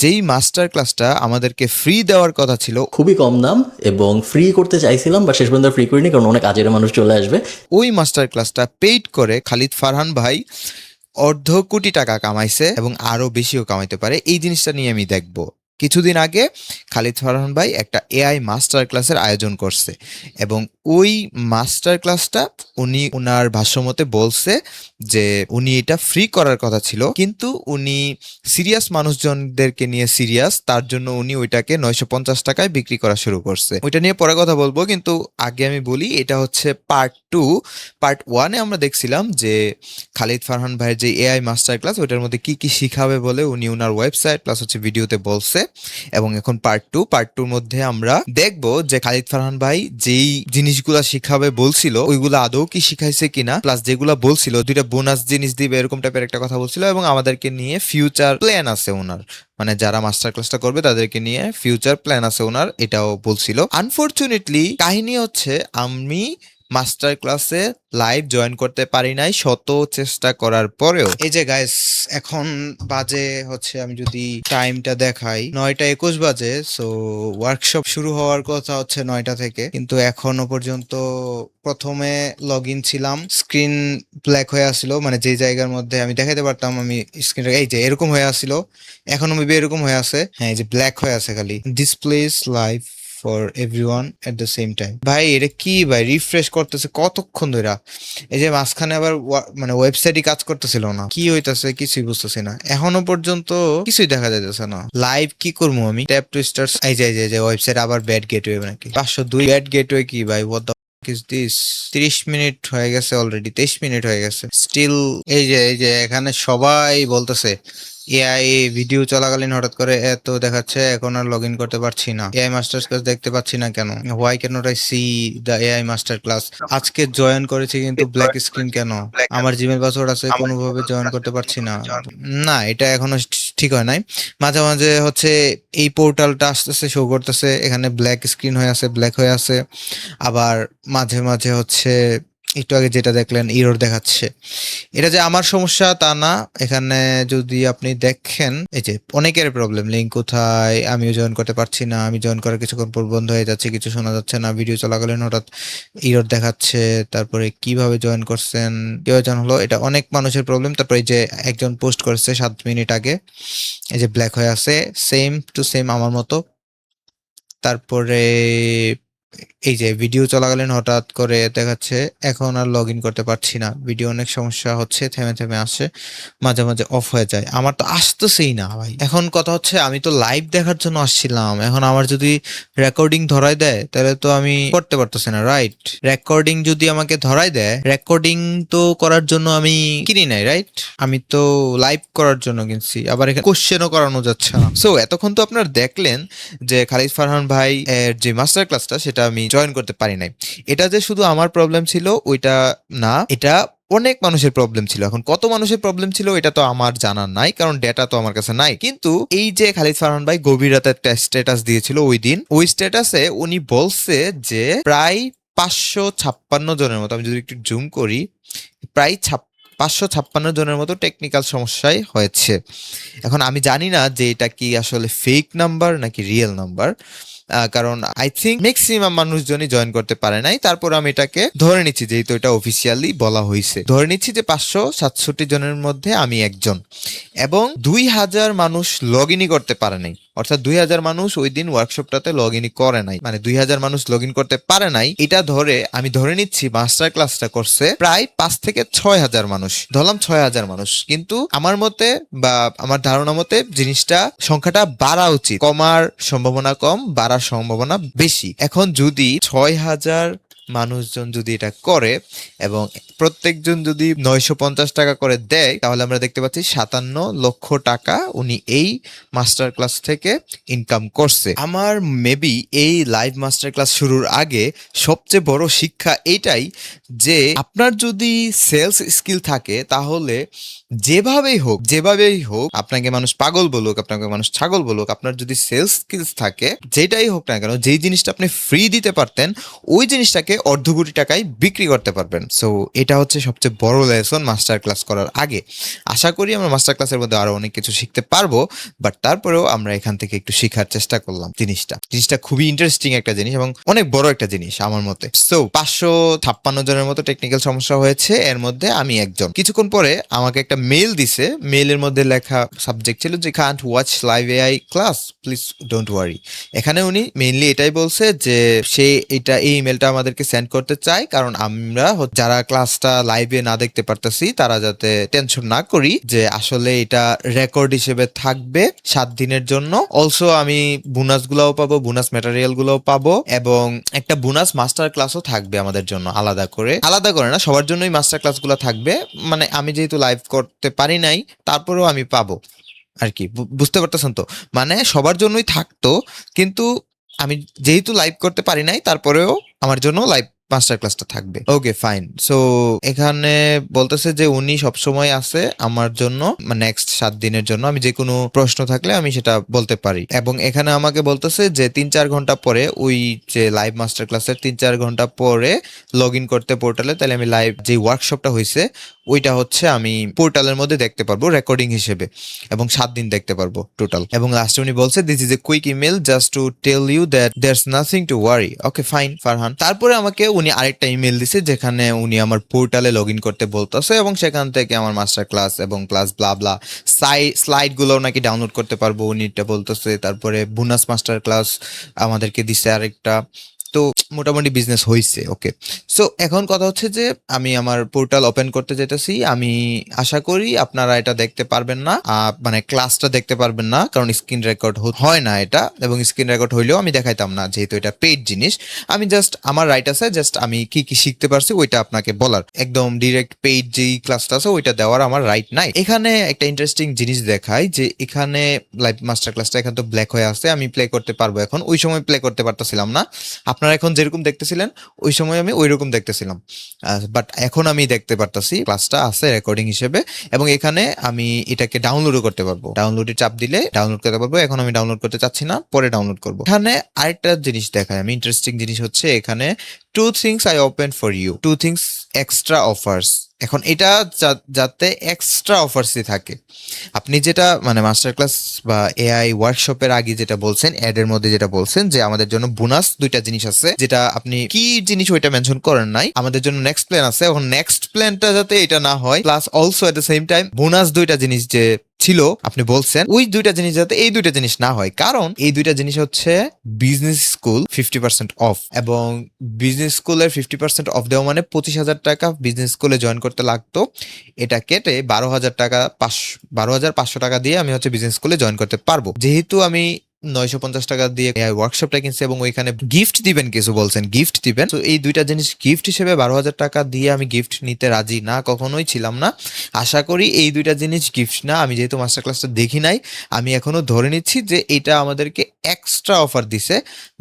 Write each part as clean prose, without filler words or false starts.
যেই মাস্টার ক্লাসটা আমাদেরকে ফ্রি দেওয়ার কথা ছিল, খুবই কম দাম এবং ফ্রি করতে চাইছিলাম, বা শেষ পর্যন্ত ফ্রি করিনি কারণ অনেক কাজের মানুষ চলে আসবে। ওই মাস্টার ক্লাসটা পেইড করে খালিদ ফারহান ভাই অর্ধ কোটি টাকা কামাইছে এবং আরো বেশিও কামাইতে পারে। এই জিনিসটা নিয়ে আমি দেখব। কিছুদিন আগে খালিদ ফারহান ভাই একটা এআই মাস্টার ক্লাসের আয়োজন করছে এবং ওই মাস্টার ক্লাসটা উনি ওনার ভাষ্যমতে বলছে যে উনি এটা ফ্রি করার কথা ছিল, কিন্তু উনি সিরিয়াস মানুষজনদেরকে নিয়ে সিরিয়াস, তার জন্য উনি ওইটাকে 950 টাকায় বিক্রি করা শুরু করছে। ওইটা নিয়ে পরে কথা বলবো, কিন্তু আগে আমি বলি এটা হচ্ছে পার্ট 2। পার্ট 1-এ আমরা দেখছিলাম যে খালিদ ফারহান ভাইয়ের যে এআই মাস্টার ক্লাস, ওইটার মধ্যে কি কি শিখাবে বলে উনি ওনার ওয়েবসাইট প্লাস হচ্ছে ভিডিওতে বলছে। এবং এখন পার্ট 2-র মধ্যে আমরা দেখব যে খালিদ ফারহান ভাই যেই জিনিসগুলা শিখাবে বলছিল ওইগুলো আদৌ কি শিখাইছে কিনা, প্লাস যেগুলা বলছিল 2টা বোনাস জিনিস দিবে এরকম টাইপের একটা কথা বলছিল, এবং আমাদেরকে নিয়ে ফিউচার প্ল্যান আছে ওনার, মানে যারা মাস্টার ক্লাসটা করবে তাদেরকে নিয়ে ফিউচার প্ল্যান আছে ওনার, এটাও বলছিল। আনফরচুনেটলি কাহিনী হচ্ছে আমি মাস্টার ক্লাসে লাইভ জয়েন করতে পারি নাই শত চেষ্টা করার পরেও। এই যে গাইস, এখন বাজে হচ্ছে, আমি যদি টাইমটা দেখাই 9টা 21 বাজে। সো ওয়ার্কশপ শুরু হওয়ার কথা হচ্ছে 9টা থেকে, কিন্তু এখনো পর্যন্ত প্রথমে লগ ইন ছিলাম, স্ক্রিন ব্ল্যাক হয়ে আসছিল, মানে যে জায়গার মধ্যে আমি দেখাতে পারতাম আমি স্ক্রিনটা, এই যে এরকম হয়ে আসছিল, এখনো মেবি এরকম হয়ে আছে, হ্যাঁ এই যে ব্ল্যাক হয়ে আছে খালি, displace live for everyone at the same time. ভাই এটা কি ভাই, রিফ্রেশ করতেছে কতক্ষণ ধরে, এই যে মাঝখানে আবার মানে ওয়েবসাইটই কাজ করতেছিল না, কি হইতাছে কিছুই বুঝতেছি না, এখনো পর্যন্ত কিছুই দেখা যাইতেছে না। লাইভ কি করবো আমি, ট্যাপ টু স্টার্ট, এই যে ওয়েবসাইট আবার ব্যাড গেটওয়ে নাকি 502 ব্যাড গেটওয়ে কি ভাই, what the fuck is this? 30 minute হয়ে গেছে অলরেডি, 23 মিনিট হয়ে গেছে, স্টিল এই যে এখানে সবাই বলতেছে এআই ভিডিও চলাকালীন হঠাৎ করে এত দেখাচ্ছে, এখন আর লগ ইন করতে পারছি না, এআই মাস্টার ক্লাস দেখতে পাচ্ছি না কেন, why can not I C the AI master class, আজকে জয়েন করেছি কিন্তু ব্ল্যাক স্ক্রিন কেন, আমার জিমেল পাসওয়ার্ড আছে কোনোভাবে জয়েন করতে পারছি না। না, এটা এখনো ঠিক হয় নাই। মাঝে মাঝে হচ্ছে এই পোর্টালটা আসতেছে, শো করতেছে, এখানে ব্ল্যাক স্ক্রিন হয়ে আছে, ব্ল্যাক হয়ে আছে, আবার মাঝে মাঝে হচ্ছে একটু আগে যেটা দেখলেন ইরর দেখাচ্ছে। এটা যে আমার সমস্যা তা না, এখানে যদি আপনি দেখেন এই যে অনেকের প্রবলেম, লিঙ্ক কোথায়, আমিও জয়েন করতে পারছি না, আমি জয়েন করার কিছুক্ষণ পর বন্ধ হয়ে যাচ্ছে, কিছু শোনা যাচ্ছে না, ভিডিও চলাকালীন হঠাৎ ইরর দেখাচ্ছে, তারপরে কিভাবে জয়েন করছেন কিভাবে জয়েন হলো, এটা অনেক মানুষের প্রবলেম। তারপরে এই যে একজন পোস্ট করেছে 7 মিনিট আগে, এই যে ব্ল্যাক হয়ে আছে, সেম টু সেম আমার মতো। তারপরে এই যে ভিডিও চলাকালীন হঠাৎ করে দেখাচ্ছে এখন আর লগ ইন করতে পারছি না, ভিডিও অনেক সমস্যা হচ্ছে, থেমে থেমে আসে, মাঝে মাঝে অফ হয়ে যায়, আমার তো আসতেছেই না ভাই। এখন কথা হচ্ছে আমি তো লাইভ দেখার জন্য আসছিলাম, এখন আমার যদি রেকর্ডিং ধরাই দেয় তাহলে তো আমি করতে পারতেছি না, রাইট? রেকর্ডিং যদি আমাকে ধরাই দেয়, রেকর্ডিং তো করার জন্য আমি কিনি নাই, রাইট? আমি তো লাইভ করার জন্য কিনছি, আবার এখানে কোশ্চেনও করানো যাচ্ছে না। সো এতক্ষণ তো আপনারা দেখলেন যে খালিদ ফারহান ভাই এর যে মাস্টার ক্লাসটা সেটা আমি জয়েন করতে পারি নাই। এটা যে শুধু আমার প্রবলেম ছিল ওইটা না, এটা অনেক মানুষের প্রবলেম ছিল। এখন কত মানুষের প্রবলেম ছিল এটা তো আমার জানা নাই, কারণ ডেটা তো আমার কাছে নাই। কিন্তু এই যে খালিদ ফারহান ভাই গভীর রাতে একটা স্ট্যাটাস দিয়েছিল ওই দিন, ওই স্ট্যাটাসে উনি বলছে যে প্রায় 556 জনের মতো, আমি যদি একটু জুম করি, প্রায় 556 জনের মতো টেকনিক্যাল সমস্যায় হয়েছে। এখন আমি জানি না যে এটা কি আসলে ফেক নাম্বার নাকি রিয়েল নাম্বার, কারণ আই থিঙ্ক ম্যাক্সিমাম মানুষজনই জয়েন করতে পারে নাই। তারপর আমি এটাকে ধরে নিচ্ছি, যেহেতু এটা অফিসিয়ালি বলা হয়েছে, ধরে নিচ্ছি যে 567 জনের মধ্যে আমি একজন, এবং 2000 মানুষ লগ ইনই করতে পারে নাই, অর্থাৎ 2000 মানুষ ওই দিন ওয়ার্কশপটাতে লগ ইনই করে নাই, মানে 2000 মানুষ লগ ইন করতে পারে নাই। এটা ধরে আমি ধরে নিচ্ছি মাস্টার ক্লাসটা করছে প্রায় 5 থেকে 6000 মানুষ, ধরলাম 6000 মানুষ, কিন্তু আমার মতে বা আমার ধারণা মতে জিনিসটা সংখ্যাটা বাড়া উচিত, কমার সম্ভাবনা কম, বাড়ার সম্ভাবনা বেশি। এখন যদি 6000 মানুষজন যদি এটা করে এবং প্রত্যেকজন যদি 950 টাকা করে দেয়, তাহলে আমরা দেখতে পাচ্ছি 57 লক্ষ টাকা উনি এই মাস্টার ক্লাস থেকে ইনকাম করছে। আমার মেবি এই লাইভ মাস্টার ক্লাস শুরুর আগে সবচেয়ে বড় শিক্ষা এইটাই যে আপনার যদি সেলস স্কিল থাকে তাহলে যেভাবেই হোক আপনাকে মানুষ পাগল বলুক, আপনাকে মানুষ ছাগল বলুক, আপনার যদি সেলস স্কিলস থাকে, যেটাই হোক না কেন, যেই জিনিসটা আপনি ফ্রি দিতে পারতেন ওই জিনিসটাকে অর্ধ কোটি টাকায় বিক্রি করতে পারবেন। সো এটা হচ্ছে সবচেয়ে বড় লেসন মাস্টার ক্লাস করার আগে। আশা করি আমরা মাস্টার ক্লাসের মধ্যে আরো অনেক কিছু শিখতে পারবো, বাট তারপরেও আমরা এখান থেকে একটু শেখার চেষ্টা করলাম। জিনিসটা খুবই ইন্টারেস্টিং একটা জিনিস এবং অনেক বড় একটা জিনিস আমার মতে। সো 556 জনের মতো টেকনিক্যাল সমস্যা হয়েছে, এর মধ্যে আমি একজন। কিছুক্ষণ পরে আমাকে একটা মেল দিছে, মেলের মধ্যে লেখা সাবজেক্ট ছিল যে can't watch live AI class, please don't worry. এখানে উনি মেইনলি এটাই বলছে যে সে এই ইমেলটা আমাদেরকে সেন্ড করতে চায়, কারণ আমরা যারা ক্লাসটা লাইভে না দেখতে পারতেছি তারা যাতে টেনশন না করি যে আসলে এটা রেকর্ড হিসেবে থাকবে 7 দিনের জন্য। অলসো আমি বোনাস গুলাও পাবো, বোনাস ম্যাটেরিয়াল গুলাও পাবো, এবং একটা বোনাস মাস্টার ক্লাসও থাকবে আমাদের জন্য আলাদা করে না, সবার জন্যই মাস্টার ক্লাসগুলো থাকবে। মানে আমি যেহেতু লাইভ করতে পারি নাই তারপরেও আমি পাবো আর কি, বুঝতে পারতেছেন তো? মানে সবার জন্যই থাকতো, কিন্তু আমি যেহেতু লাইভ করতে পারি নাই তারপরেও আমার জন্য লাইভ মাস্টার ক্লাসটা থাকবে। Okay fine. সো এখানে বলতেছে যে উনি সবসময় আছে আমার জন্য, নেক্সট 7 দিনের জন্য আমি যে কোনো প্রশ্ন থাকলে আমি সেটা বলতে পারি। এবং এখানে আমাকে বলতেছে যে 3-4 ঘন্টা পরে, ওই যে লাইভ মাস্টার ক্লাসের 3-4 ঘন্টা পরে লগ ইন করতে পোর্টালে, তাহলে আমি লাইভ যে ওয়ার্কশপটা হয়েছে ওইটা হচ্ছে আমি পোর্টালের মধ্যে দেখতে পারবো রেকর্ডিং হিসেবে, এবং 7 দিন দেখতে পারবো টোটাল। এবং লাস্টে উনি বলছে this is a quick email just to tell you that there's nothing to worry. Okay fine Farhan. তারপরে আমাকে উনি আরেকটা ইমেল দিছে যেখানে উনি আমার পোর্টালে লগ ইন করতে বলতেছে, এবং সেখান থেকে আমার মাস্টার ক্লাস এবং প্লাস ব্লা ব্লা স্লাইড গুলো নাকি ডাউনলোড করতে পারবো উনি এটা বলতেছে। তারপরে বোনাস মাস্টার ক্লাস আমাদেরকে দিছে আরেকটা। তো মোটামুটি বিজনেস হয়েছে। ওকে, সো এখন কথা হচ্ছে যে আমি আমার পোর্টাল ওপেন করতে যেতেছি। আমি আশা করি আপনারা এটা দেখতে পারবেন না, মানে ক্লাসটা দেখতে পারবেন না, কারণ স্ক্রিন রেকর্ড হয় না এটা, এবং স্ক্রিন রেকর্ড হইলেও আমি দেখাইতাম না যেহেতু এটা পেইড জিনিস। আমি জাস্ট আমার রাইট আছে জাস্ট আমি কি কি শিখতে পারছি ওইটা আপনাকে বলার, একদম ডিরেক্ট পেইড যেই ক্লাসটা আছে ওইটা দেওয়ার আমার রাইট নাই। এখানে একটা ইন্টারেস্টিং জিনিস দেখাই যে এখানে লাইভ মাস্টার ক্লাসটা এখানে তো ব্ল্যাক হয়ে আছে, আমি প্লে করতে পারবো এখন, ওই সময় প্লে করতে পারতেছিলাম না। আপনারা এখন যেরকম দেখতেছিলেন ওই সময় আমি ওইরকম দেখতেছিলাম, বাট এখন আমি দেখতে পারতাছি ক্লাসটা আছে রেকর্ডিং হিসেবে। এবং এখানে আমি এটাকে ডাউনলোডও করতে পারবো, ডাউনলোডে চাপ দিলে ডাউনলোড করতে পারবো। এখন আমি ডাউনলোড করতে চাচ্ছি না, পরে ডাউনলোড করবো। এখানে আরেকটা জিনিস দেখায় আমি, ইন্টারেস্টিং জিনিস হচ্ছে এখানে 2 things I open for you, 2 things extra offers। এখন এটা যাতে এক্সট্রা অফার্সই থাকে, আপনি যেটা মানে মাস্টার ক্লাস বা এআই ওয়ার্কশপের আগে যেটা বলছেন, অ্যাড এর মধ্যে যেটা বলছেন যে আমাদের জন্য বোনাস 2টা জিনিস আছে, যেটা আপনি কি জিনিস ওইটা মেনশন করেন নাই। আমাদের জন্য নেক্সট প্ল্যান আছে, এখন নেক্সট প্ল্যানটা যাতে এটা না হয়, plus also at the same time bonus 2টা জিনিস যে ছিল আপনি বলছেন ওই 2টা জিনিস যাতে এই 2টা জিনিস না হয়, কারণ এই 2টা জিনিস হচ্ছে বিজনেস স্কুল 50% অফ, এবং বিজনেস স্কুলের 50% অফ দেওয়া মানে 25,000 টাকা বিজনেস স্কুলে জয়েন করতে লাগতো, এটা কেটে 12,500 টাকা দিয়ে আমি হচ্ছে বিজনেস স্কুলে জয়েন করতে পারবো। যেহেতু আমি 950 টাকা দিয়ে ওয়ার্কশপটা কিনছি এবং ওইখানে গিফট দিবেন, কিছু বলছেন গিফট দিবেন, তো এই 2টা জিনিস গিফট হিসেবে 12,000 টাকা দিয়ে আমি গিফট নিতে রাজি না, কখনোই ছিলাম না। আশা করি এই 2টা জিনিস গিফট না, আমি যেহেতু মাস্টার ক্লাসটা দেখি নাই আমি এখনো ধরে নিচ্ছি যে এটা আমাদেরকে এক্সট্রা অফার দিছে,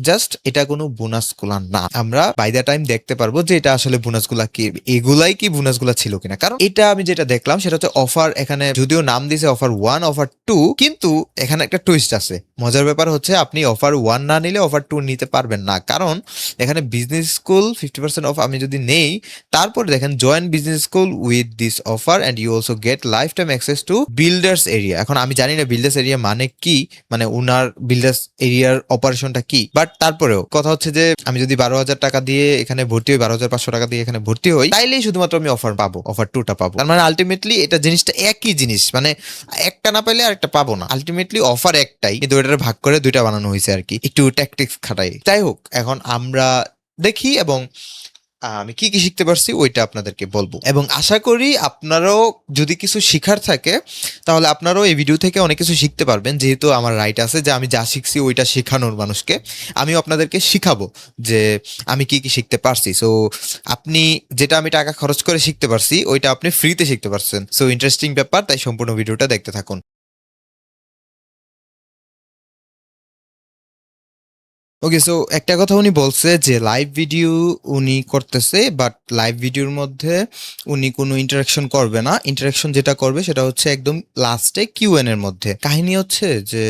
জাস্ট এটা কোনো বোনাস গুলা না। আমরা বাই দ্য টাইম দেখতে পারবো যে এটা আসলে বোনাস গুলা কি, এগুলাই কি বোনাস গুলা ছিল কিনা, কারণ এটা আমি যেটা দেখলাম সেটা হচ্ছে অফার, এখানে যদিও নাম দিছে অফার 1 অফার 2, কিন্তু এখানে একটা টুইস্ট আছে। মজার ব্যাপার হচ্ছে আপনি অফার 1 না নিলে অফার 2 নিতে পারবেন না, কারণ এখানে বিজনেস স্কুল 50% অফ আমি যদি নেই, তারপরে দেখেন join business school with this offer and you also get lifetime access to builders area. এখন আমি জানি না বিল্ডার্স এরিয়া মানে কি, মানে উনার বিল্ডার্স এরিয়ার অপারেশনটা কি, বাট তারপরেও কথা হচ্ছে যে আমি যদি 12,000 টাকা দিয়ে এখানে ভর্তি হই, 12,500 টাকা দিয়ে এখানে ভর্তি হই, তাইলেই শুধুমাত্র আমি অফার পাবো, অফার 2টা পাবো। তার মানে আলটিমেটলি এটা জিনিসটা একই জিনিস, মানে একটা না পাইলে আরেকটা পাবো না, আলটিমেটলি অফার একটাই, কিন্তু ওটার ভাগ করে 2টা বানানো হয়েছে আর কি, একটু ট্যাকটিক্স খাটাই। যাই হোক, এখন আমরা দেখি এবং আমি কি কি শিখতে পারছি ওইটা আপনাদেরকে বলবো, এবং আশা করি আপনারাও যদি কিছু শিখার থাকে তাহলে আপনারাও এই ভিডিও থেকে অনেক কিছু শিখতে পারবেন, যেহেতু আমার রাইট আছে যে আমি যা শিখছি ওইটা শেখানোর মানুষকে, আমিও আপনাদেরকে শিখাবো যে আমি কি কি শিখতে পারছি। সো আপনি যেটা আমি টাকা খরচ করে শিখতে পারছি ওইটা আপনি ফ্রিতে শিখতে পারছেন। সো ইন্টারেস্টিং ব্যাপার, তাই সম্পূর্ণ ভিডিওটা দেখতে থাকুন। ওকে, সো একটা কথা উনি বলছে যে লাইভ ভিডিও উনি করতেছে, বাট লাইভ ভিডিওর মধ্যে উনি কোনো ইন্টারাকশন করবে না। ইন্টারাকশন যেটা করবে সেটা হচ্ছে একদম লাস্টে কিউএন এর মধ্যে। কাহিনী হচ্ছে যে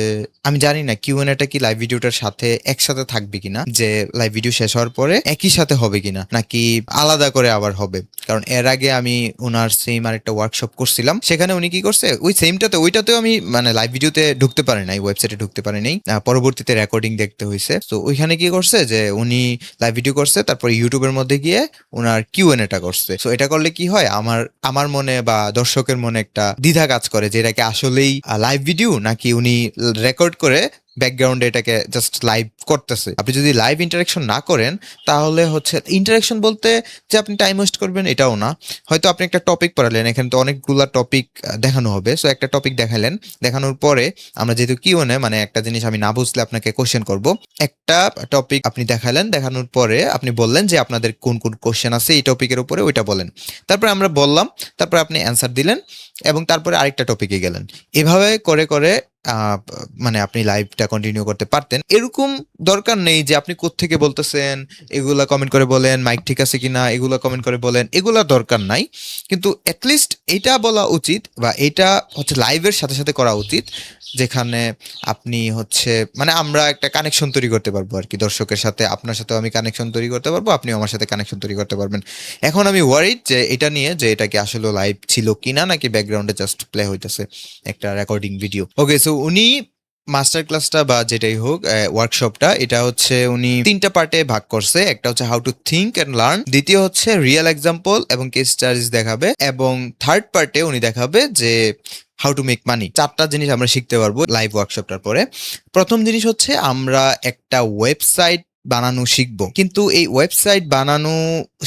আমি জানি না কিউএন এটা কি লাইভ ভিডিওটার সাথে একসাথে থাকবে কিনা, যে লাইভ ভিডিও শেষ হওয়ার পরে একই সাথে হবে কিনা, নাকি আলাদা করে আবার হবে। কারণ এর আগে আমি ওনার সেম আরেকটা ওয়ার্কশপ করছিলাম, সেখানে উনি কি করছে ওই সেমটাতে, ওইটাতেও আমি মানে লাইভ ভিডিওতে ঢুকতে পারি নাই, ওয়েবসাইটে ঢুকতে পারি নাই, পরবর্তীতে রেকর্ডিং দেখতে হয়েছে। তো ওইখানে কি করছে যে উনি লাইভ ভিডিও করছে, তারপর ইউটিউবের মধ্যে গিয়ে ওনার কিউএন এটা করছে। সো এটা করলে কি হয়, আমার আমার মনে বা দর্শকের মনে একটা দ্বিধা কাজ করে যে এটা কি আসলেই লাইভ ভিডিও নাকি উনি রেকর্ড করে ব্যাকগ্রাউন্ডে এটাকে জাস্ট লাইভ করতেছে। আপনি যদি লাইভ ইন্টারাকশন না করেন তাহলে হচ্ছে ইন্টারাকশন বলতে যে আপনি টাইম ওয়েস্ট করবেন এটাও না। হয়তো আপনি একটা টপিক পড়ালেন, এখানে তো অনেকগুলা টপিক দেখানো হবে, সো একটা টপিক দেখালেন, দেখানোর পরে আমরা যেহেতু কিউএনএ মানে একটা জিনিস আমি না বুঝলে আপনাকে কোশ্চেন করব, একটা টপিক আপনি দেখালেন, দেখানোর পরে আপনি বললেন যে আপনাদের কোন কোন কোশ্চেন আছে এই টপিকের উপরে, ওইটা বলেন। তারপরে আমরা বললাম, তারপরে আপনি অ্যান্সার দিলেন এবং তারপরে আরেকটা টপিকে গেলেন। এভাবে করে করে আহ, মানে আপনি লাইভটা কন্টিনিউ করতে পারতেন। এরকম দরকার নেই যে আপনি কোত্থেকে বলতেছেন, এগুলা কমেন্ট করে বলেন, মাইক ঠিক আছে কিনা এগুলা কমেন্ট করে বলেন, এগুলা দরকার নাই। কিন্তু অ্যাটলিস্ট এটা বলা উচিত বা এটা হচ্ছে লাইভের সাথে সাথে করা উচিত, যেখানে আপনি হচ্ছে মানে আমরা একটা কানেকশন তৈরি করতে পারবো আর কি দর্শকের সাথে। আপনার সাথেও আমি কানেকশন তৈরি করতে পারবো, আপনিও আমার সাথে কানেকশন তৈরি করতে পারবেন। এখন আমি ওয়ারিড যে এটা নিয়ে, যে এটা কি আসলে লাইভ ছিল কিনা নাকি ব্যাকগ্রাউন্ডে জাস্ট প্লে হইতেছে একটা রেকর্ডিং ভিডিও। ওকে, সো উনি মাস্টার ক্লাসটা বা যেটাই হোক ওয়ার্কশপটা, এটা হচ্ছে উনি 3টা পার্টে ভাগ করছে। একটা হচ্ছে how to think and learn, দ্বিতীয় হচ্ছে রিয়েল এক্সাম্পল এবং কেস স্টাডিজ দেখাবে, এবং থার্ড পার্টে উনি দেখাবে যে হাউ টু মেক মানি। 4টা জিনিস আমরা শিখতে পারবো লাইভ ওয়ার্কশপটার পরে। প্রথম জিনিস হচ্ছে আমরা একটা ওয়েবসাইট বানানো শিখবো, কিন্তু এই ওয়েবসাইট বানানো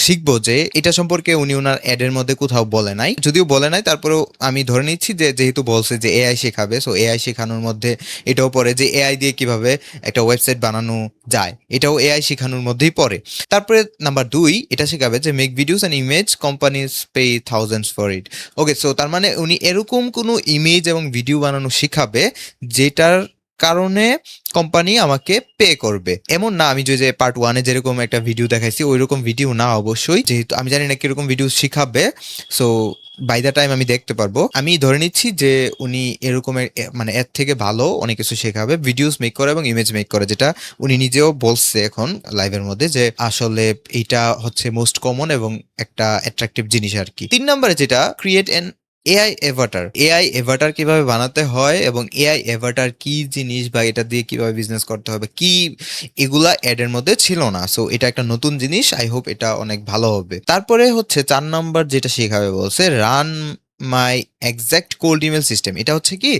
শিখবো যে এটা সম্পর্কে উনি ওনার অ্যাডের মধ্যে কোথাও বলে নাই, যদিও বলে নাই তারপরেও আমি ধরে নিচ্ছি যে যেহেতু বলছে যে এআই শেখাবে, সো এআই শেখানোর মধ্যে এটাও পড়ে যে এআই দিয়ে কিভাবে একটা ওয়েবসাইট বানানো যায়, এটাও এআই শেখানোর মধ্যেই পড়ে। তারপরে নাম্বার 2 এটা শেখাবে যে make videos and image companies pay thousands for it. Okay, so তার মানে উনি এরকম কোনো ইমেজ এবং ভিডিও বানানো শিখাবে যেটার কারণে কোম্পানি আমাকে পে করবে। এমন না আমি যে পার্ট 1-এ যেরকম একটা ভিডিও দেখাইছি ওই রকম ভিডিও না, অবশ্যই, যেহেতু আমি জানি না কিরকম ভিডিও শিখাবে। সো বাই দ্য টাইম আমি দেখতে পারবো। আমি ধরে নিচ্ছি যে উনি এরকমের মানে এর থেকে ভালো অনেক কিছু শেখাবে, ভিডিওস মেক করে এবং ইমেজ মেক করে, যেটা উনি নিজেও বলছে এখন লাইভের মধ্যে যে আসলে এটা হচ্ছে মোস্ট কমন এবং একটা অ্যাট্রাকটিভ জিনিস আর কি। 3 নম্বরে যেটা create N AI Avatar. AI Avatar কিভাবে বানাতে হয় এবং এআই এভাটার কি জিনিস বা এটা দিয়ে কিভাবে বিজনেস করতে হবে কি, এগুলা অ্যাডের মধ্যে ছিল না। সো এটা একটা নতুন জিনিস, আই হোপ এটা অনেক ভালো হবে। তারপরে হচ্ছে 4 নাম্বার যেটা শেখাবে বলছে রান মাই এক্সাক্ট কোল্ড ইমেল সিস্টেম। এটা হচ্ছে কি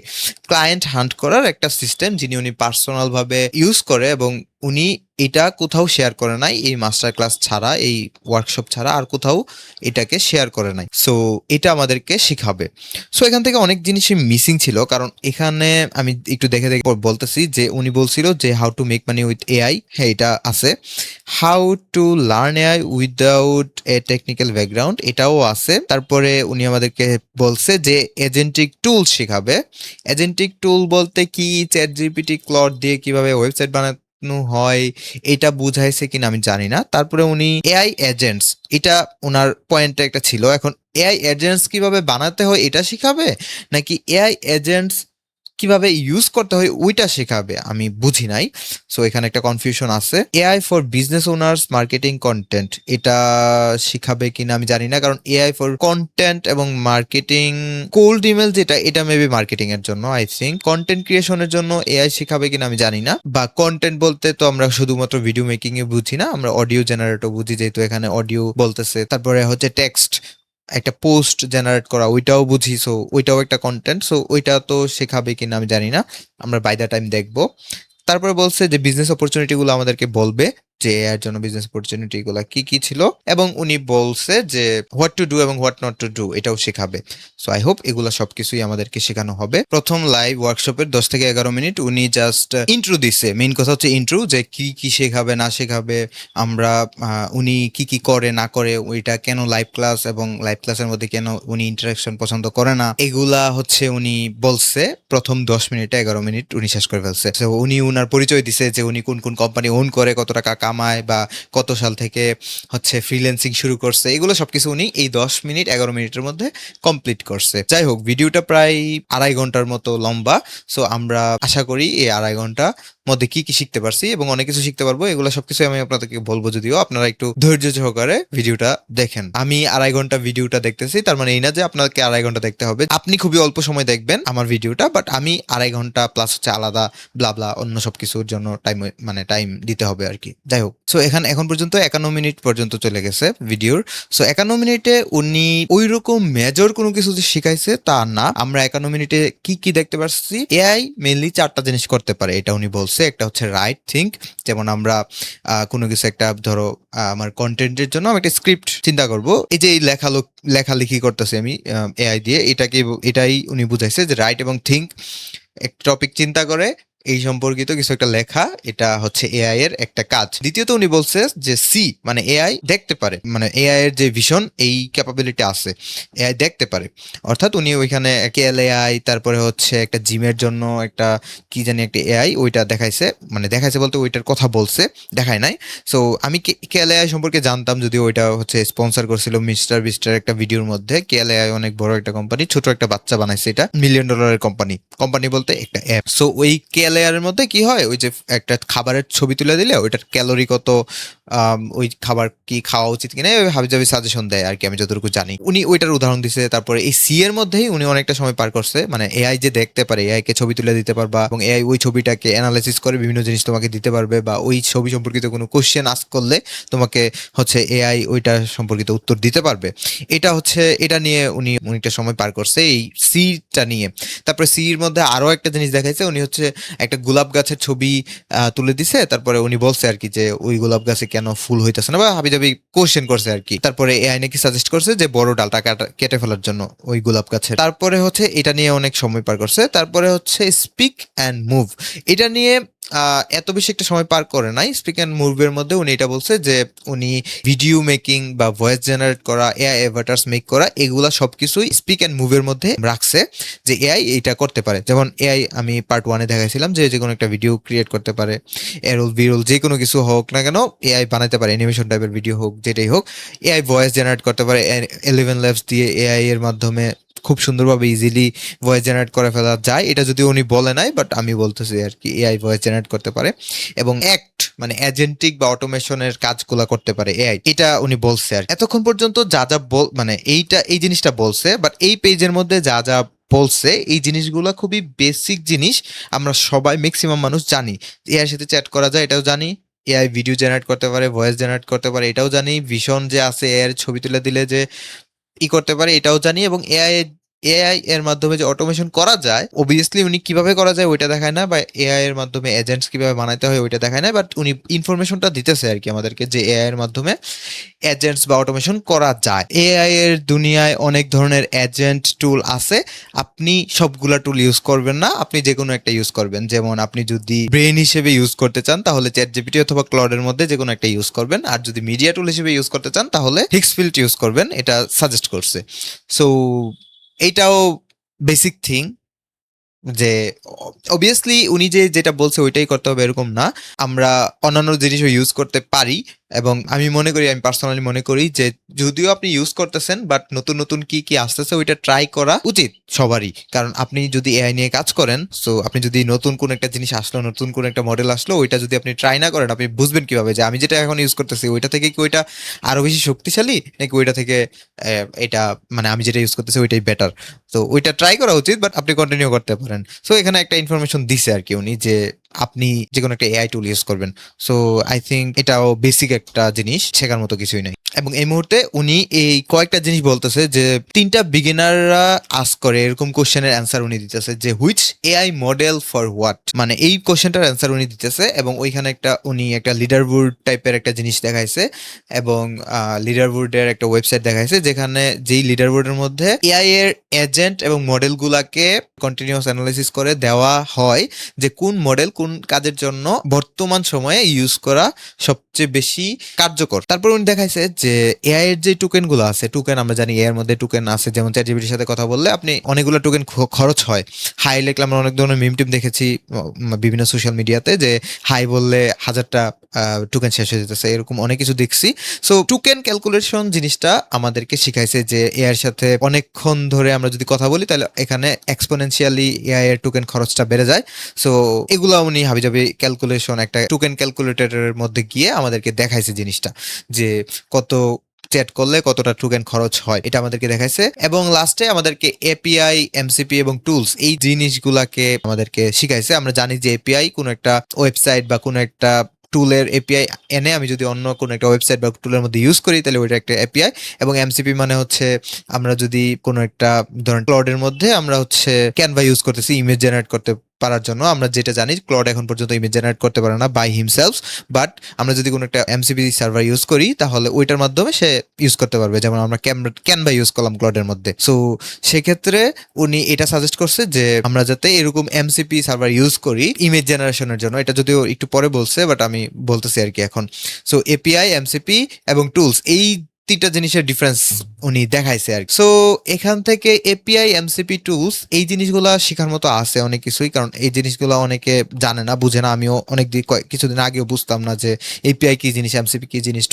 ক্লায়েন্ট হান্ট করার একটা সিস্টেম যিনি উনি পার্সোনাল ভাবে ইউজ করে, এবং উনি এটা কোথাও শেয়ার করে নাই এই মাস্টার ক্লাস ছাড়া, এই ওয়ার্কশপ ছাড়া আর কোথাও এটাকে শেয়ার করে নাই। সো এটা আমাদেরকে শিখাবে। সো এখান থেকে অনেক জিনিসই মিসিং ছিল, কারণ এখানে আমি একটু দেখে দেখে বলতেছি যে উনি বলছিল যে how to make money with AI, হ্যাঁ এটা আছে। How to learn AI without a technical background, এটাও আছে। তারপরে উনি আমাদেরকে বলছে যে এজেন্টিক টুল শেখাবে। এজেন্টিক টুল বলতে কি, চ্যাট জিপিটি ক্লড দিয়ে কিভাবে ওয়েবসাইট বানানো হয় এটা বুঝাইছে কিনা আমি জানি না। তারপরে উনি এআই এজেন্টস, এটা ওনার পয়েন্টটা একটা ছিল। এখন এআই এজেন্টস কিভাবে বানাতে হয় এটা শিখাবে, নাকি এআই এজেন্টস কিভাবে ইউজ করতে হয় ওইটা শেখাবে, আমি বুঝি নাই। সো এখানে একটা কনফিউশন আছে। AI for business owners marketing content, এটা শিখাবে কিনা আমি জানি না, কারণ এআই ফর কন্টেন্ট এবং মার্কেটিং কোল্ড ইমেল যেটা, এটা মেবি মার্কেটিং এর জন্য। আই থিঙ্ক কন্টেন্ট ক্রিয়েশনের জন্য এআই শিখাবে কিনা আমি জানি না। বা কন্টেন্ট বলতে তো আমরা শুধুমাত্র ভিডিও মেকিং এ বুঝি না, আমরা অডিও জেনারেটও বুঝি, যেহেতু এখানে অডিও বলতেছে। তারপরে হচ্ছে টেক্সট, একটা পোস্ট জেনারেট করা, ওইটাও বুঝি। সো ওইটাও একটা কন্টেন্ট। সো ওইটা তো শেখাবে কিনা আমি জানি না, আমরা বাই দ্য টাইম দেখবো। তারপরে বলছে যে বিজনেস অপরচুনিটি গুলো আমাদেরকে বলবে, যে এর জন্য বিজনেস অপরচুনিটি গুলা কি কি ছিল, এবং উনি বলছে যে হোয়াট টু ডু এবং হোয়াট নট টু ডু এটাও শেখাবে। সো আই হোপ এগুলা সবকিছুই আমাদেরকে শেখানো হবে। প্রথম লাইভ ওয়ার্কশপের 10 থেকে 11 মিনিট উনি জাস্ট ইন্ট্রো দিছে। মেইন কথা হচ্ছে ইন্ট্রো, যে কি কি শেখাবে না শেখাবে, আমরা উনি কি কি করে না করে, ওইটা কেন লাইভ ক্লাস এবং লাইভ ক্লাসের মধ্যে কেন উনি ইন্টারাকশন পছন্দ করে না, এগুলা হচ্ছে উনি বলছে। প্রথম 10 মিনিটে 11 মিনিট উনি শেষ করে ফেলছে। তো উনি উনার পরিচয় দিছে যে উনি কোন কোন কোম্পানি ওন করে, কত টাকা কামায়, বা কত সাল থেকে হচ্ছে ফ্রিল্যান্সিং শুরু করছে, এগুলো সবকিছু উনি এই 10 মিনিট 11 মিনিটের মধ্যে কমপ্লিট করছে। যাই হোক, ভিডিওটা প্রায় 2.5 ঘন্টার মতো লম্বা। সো আমরা আশা করি এই 2.5 ঘন্টা মধ্যে কি কি শিখতে পারছি এবং অনেক কিছু শিখতে পারবো, এগুলো সবকিছু আমি আপনাদেরকে বলবো, যদিও আপনারা একটু ধৈর্য সহকারে ভিডিওটা দেখেন। আমি 2.5 ঘন্টা ভিডিওটা দেখতেছি, তার মানে এই না যে আপনাকে 2.5 ঘন্টা দেখতে হবে। আপনি খুবই অল্প সময় দেখবেন আমার ভিডিওটা, বাট আমি 2.5 ঘন্টা প্লাস হচ্ছে আলাদা ব্লাবলা অন্য সবকিছুর জন্য টাইম দিতে হবে আর কি। যাই হোক, সো এখন পর্যন্ত 51 মিনিট পর্যন্ত চলে গেছে ভিডিওর। সো 51 মিনিটে উনি ওই রকম মেজর কোনো কিছু যে শিখাইছে তা না। আমরা 51 মিনিটে কি কি দেখতে পাচ্ছি, এআই মেইনলি 4টা জিনিস করতে পারে, এটা উনি বলছে। একটা হচ্ছে রাইট থিঙ্ক, যেমন আমরা কোনো কিছু একটা ধরো আমার কন্টেন্টের জন্য আমি একটা স্ক্রিপ্ট চিন্তা করব, এই যে এই লেখালেখি করতেছি আমি এআই দিয়ে, এটাই উনি বুঝাইছে যে রাইট এবং থিঙ্ক, একটা টপিক চিন্তা করে এই সম্পর্কিত কিছু একটা লেখা, এটা হচ্ছে এআই এর একটা কাজ। দ্বিতীয়ত উনি বলছে যে সি মানে এআই দেখতে পারে, মানে এআই এর যে ভিশন, এই ক্যাপাবিলিটি আছে, এআই দেখতে পারে। অর্থাৎ উনি ওইখানে কেএল এআই, তারপরে হচ্ছে একটা জিমের জন্য একটা কি জানি একটা এআই, ওইটা দেখাইছে, মানে দেখাইছে বলতে ওইটার কথা বলছে, দেখায় নাই। সো আমি কেএল এআই সম্পর্কে জানতাম, যদিও ওইটা হচ্ছে স্পন্সর করছিল মিস্টার বিস্টার একটা ভিডিওর মধ্যে। কেএল এআই অনেক বড় একটা কোম্পানি, ছোট একটা বাচ্চা বানাইছে, এটা $1 মিলিয়ন কোম্পানি বলতে একটা অ্যাপ। সো ওই কেএল এআই এর মধ্যে কি হয়, ওই যে একটা খাবারের ছবি তুলে দিলে ওইটার ক্যালোরি কত, ওই খাবার কি খাওয়া উচিত কিনা, হাবিজাবি সাজেশন দেয় আর কি, আমি যতটুকু জানি। উনি ওইটার উদাহরণ দিছে। তারপরে এই সি এর মধ্যেই উনি অনেকটা সময় পার করছে, মানে এআই যে দেখতে পারে, এআই কে ছবি তুলে দিতে পারবা এবং এআই ওই ছবিটাকে অ্যানালাইসিস করে বিভিন্ন জিনিস তোমাকে দিতে পারবে, বা ওই ছবি সম্পর্কিত কোনো কোশ্চেন আস্ক করলে তোমাকে হচ্ছে এআই ওইটা সম্পর্কিত উত্তর দিতে পারবে। এটা নিয়ে উনি অনেকটা সময় পার করছে, এই সিটা নিয়ে। তারপরে সির মধ্যে আরো একটা জিনিস দেখাইছে, উনি হচ্ছে একটা গোলাপ গাছের ছবি তুলে দিছে। তারপরে উনি বলছে আর কি যে ওই গোলাপ গাছে কেন ফুল হইতেছে না, বা হাবিজাবি কোশ্চেন করছে আর কি। তারপরে এআই নাকি সাজেস্ট করছে যে বড় ডালটা কেটে ফেলার জন্য ওই গোলাপ গাছের। তারপরে হচ্ছে এটা নিয়ে অনেক সময় পার করছে। তারপরে হচ্ছে স্পিক অ্যান্ড মুভ, এটা নিয়ে এত বেশি একটা সময় পার করে নাই। স্পিক অ্যান্ড মুভের মধ্যে উনি এটা বলছে যে উনি ভিডিও মেকিং বা ভয়েস জেনারেট করা, এআই অ্যাভাটার্স মেক করা, এগুলা সবকিছুই স্পিক অ্যান্ড মুভের মধ্যে রাখছে, যে এআই এটা করতে পারে। যেমন এআই আমি পার্ট 1-এ দেখাইছিলাম যে কোনো একটা ভিডিও ক্রিয়েট করতে পারে, এরোল বিরোল যে কোনো কিছু হোক না কেন এআই বানাতে পারে, অ্যানিমেশন টাইপের ভিডিও হোক, যেটাই হোক। এআই ভয়েস জেনারেট করতে পারে, 11 ল্যাবস দিয়ে এআই এর মাধ্যমে খুব সুন্দরভাবে ইজিলি ভয়েস জেনারেট করে ফেলা যায়। এটা যদি উনি বলে নাই, বাট আমি বলতেছি আর কি, এআই ভয়েস জেনারেট করতে পারে এবং মানে এজেন্টিক বা অটোমেশনের কাজগুলো করতে পারে এআই, এটা উনি বলছে। আর এতক্ষণ পর্যন্ত যা যা মানে এই জিনিসটা বলছে, বাট এই পেজের মধ্যে যা যা বলছে এই জিনিসগুলো খুবই বেসিক জিনিস, আমরা সবাই ম্যাক্সিমাম মানুষ জানি। এআই সাথে চ্যাট করা যায় এটাও জানি, এআই ভিডিও জেনারেট করতে পারে, ভয়েস জেনারেট করতে পারে এটাও জানি, ভিশন যে আছে এআই ছবি তুলে দিলে যে করতে পারে এটাও জানি, এবং এআই এর মাধ্যমে যে অটোমেশন করা যায়, অবভিয়াসলি উনি কিভাবে করা যায় ওইটা দেখায় না, বা এআই এর মাধ্যমে এজেন্টস কিভাবে বানাইতে হয় ওইটা দেখায় না, বাট উনি ইনফরমেশনটা দিতেছে আর কি আমাদেরকে, যে এআই এর মাধ্যমে এজেন্টস বা অটোমেশন করা যায়। এআই এর দুনিয়ায় অনেক ধরনের এজেন্ট টুল আছে, আপনি সবগুলা টুল ইউজ করবেন না, আপনি যে কোনো একটা ইউজ করবেন। যেমন আপনি যদি ব্রেন হিসেবে ইউজ করতে চান তাহলে চ্যাটজিপিটি অথবা ক্লডের মধ্যে যে কোনো একটা ইউজ করবেন, আর যদি মিডিয়া টুল হিসেবে ইউজ করতে চান তাহলে হিক্সফিল্ড ইউজ করবেন, এটা সাজেস্ট করছে। সো এইটাও বেসিক থিং, যে অবভিয়াসলি উনি যেটা বলছে ওইটাই করতে হবে এরকম না, আমরা অন্যান্য জিনিসও ইউজ করতে পারি। এবং আমি পার্সোনালি মনে করি যে যদিও আপনি ইউজ করতেছেন, বাট নতুন নতুন কি কি আসতেছে ওইটা ট্রাই করা উচিত সবারই। কারণ আপনি যদি এআই নিয়ে কাজ করেন, সো আপনি যদি নতুন কোন একটা জিনিস আসলো, নতুন কোন একটা মডেল আসলো, ওইটা যদি আপনি ট্রাই না করেন, আপনি বুঝবেন কিভাবে যে আমি যেটা এখন ইউজ করতেছি ওইটা থেকে কি ওইটা আরো বেশি শক্তিশালী, নাকি ওইটা থেকে এটা মানে আমি যেটা ইউজ করতেছি ওইটাই বেটার। তো ওইটা ট্রাই করা উচিত, বাট আপনি কন্টিনিউ করতে পারেন। সো এখানে একটা ইনফরমেশন দিছে আর কি উনি, যে আপনি যে কোনো একটা এআই টুল ইউজ করবেন। সো আই থিঙ্ক এটাও বেসিক একটা জিনিস, শেখার মতো কিছুই নাই। এবং এই মুহূর্তে উনি এই কয়েকটা জিনিস বলতেছে যে 3টা বিগিনাররা আস্ক করে এরকম কোশ্চেনের অ্যান্সার উনি দিতেছে যে which AI model for what, মানে এই কোশ্চেনটার অ্যান্সার উনি দিতেছে এবং ওইখানে উনি একটা লিডার বোর্ড টাইপের একটা জিনিস দেখাইছে এবং লিডার বোর্ডের একটা ওয়েবসাইট দেখাইছে যেখানে যেই লিডার বোর্ডের মধ্যে এআই এর এজেন্ট এবং মডেলগুলাকে কন্টিনিউয়াস অ্যানালাইসিস করে দেওয়া হয় যে কোন মডেল কোন কাজের জন্য বর্তমান সময়ে ইউজ করা সবচেয়ে বেশি কার্যকর। তারপর উনি দেখাইছে যে এআই এর যে টোকেন গুলো আছে, টোকেন আমরা জানি এআই এর মধ্যে টোকেন আছে, যেমন চ্যাটজিপিটির সাথে কথা বললে আপনি অনেকগুলো টোকেন খরচ হয়। হাই লিখলে আমরা অনেক ধরনের মিম টিম দেখেছি বিভিন্ন সোশ্যাল মিডিয়াতে যে হাই বললে 1000টা টোকেন শেষ হয়ে যেতেছে, এরকম অনেক কিছু দেখছি। সো টোকেন ক্যালকুলেশন জিনিসটা আমাদেরকে শিখাইছে যে এআই এর সাথে অনেকক্ষণ ধরে আমরা যদি কথা বলি তাহলে এখানে এক্সপোনেনশিয়ালি এআই এর টোকেন খরচটা বেড়ে যায়। সো এগুলো উনি হাবিজাবি ক্যালকুলেশন একটা টোকেন ক্যালকুলেটরের মধ্যে গিয়ে আমাদেরকে দেখাইছে জিনিসটা যে কত চ্যাট করলে কতটা টোকেন খরচ হয়, এটা আমাদেরকে দেখাইছে। এবং লাস্টে আমাদেরকে এপিআই, এমসিপি এবং টুলস এই জিনিসগুলাকে আমাদেরকে শিখাইছে। আমরা জানি যে এপিআই কোনো একটা ওয়েবসাইট বা কোনো একটা টুলের এপিআই এনে আমি যদি অন্য কোনো একটা ওয়েবসাইট বা টুলের মধ্যে ইউজ করি তাহলে ওইটা একটা এপিআই। এবং এমসিপি মানে হচ্ছে আমরা যদি কোনো একটা ধরেন ক্লাউডের মধ্যে আমরা হচ্ছে ক্যানভা ইউজ করতেছি ইমেজ জেনারেট করতে পারার জন্য, আমরা যেটা জানি ক্লাউড এখন পর্যন্ত ইমেজ জেনারেট করতে পারে না বাই হিমসেলফ, বাট আমরা যদি কোনো একটা এমসিপি সার্ভার ইউজ করি তাহলে ওইটার মাধ্যমে সে ইউজ করতে পারবে, যেমন আমরা ক্যানভা ইউজ করলাম ক্লাউডের মধ্যে। সো সেক্ষেত্রে উনি এটা সাজেস্ট করছে যে আমরা যাতে এরকম এমসিপি সার্ভার ইউজ করি ইমেজ জেনারেশনের জন্য, এটা যদিও একটু পরে বলছে বাট আমি বলতেছি আর কি এখন। সো এপিআই, এমসিপি এবং টুলস এই 3টা জিনিসের ডিফারেন্স উনি দেখাইছে আর কি। সো এখান থেকে এপিআই, এমসিপি, টুলস এই জিনিসগুলা শেখার মতো আছে অনেক কিছুই, কারণ এই জিনিসগুলো অনেকে জানে না, বুঝে না। আমিও কিছুদিন আগেও বুঝতাম না যে এপিআই কি জিনিস, এমসিপি কি জিনিস,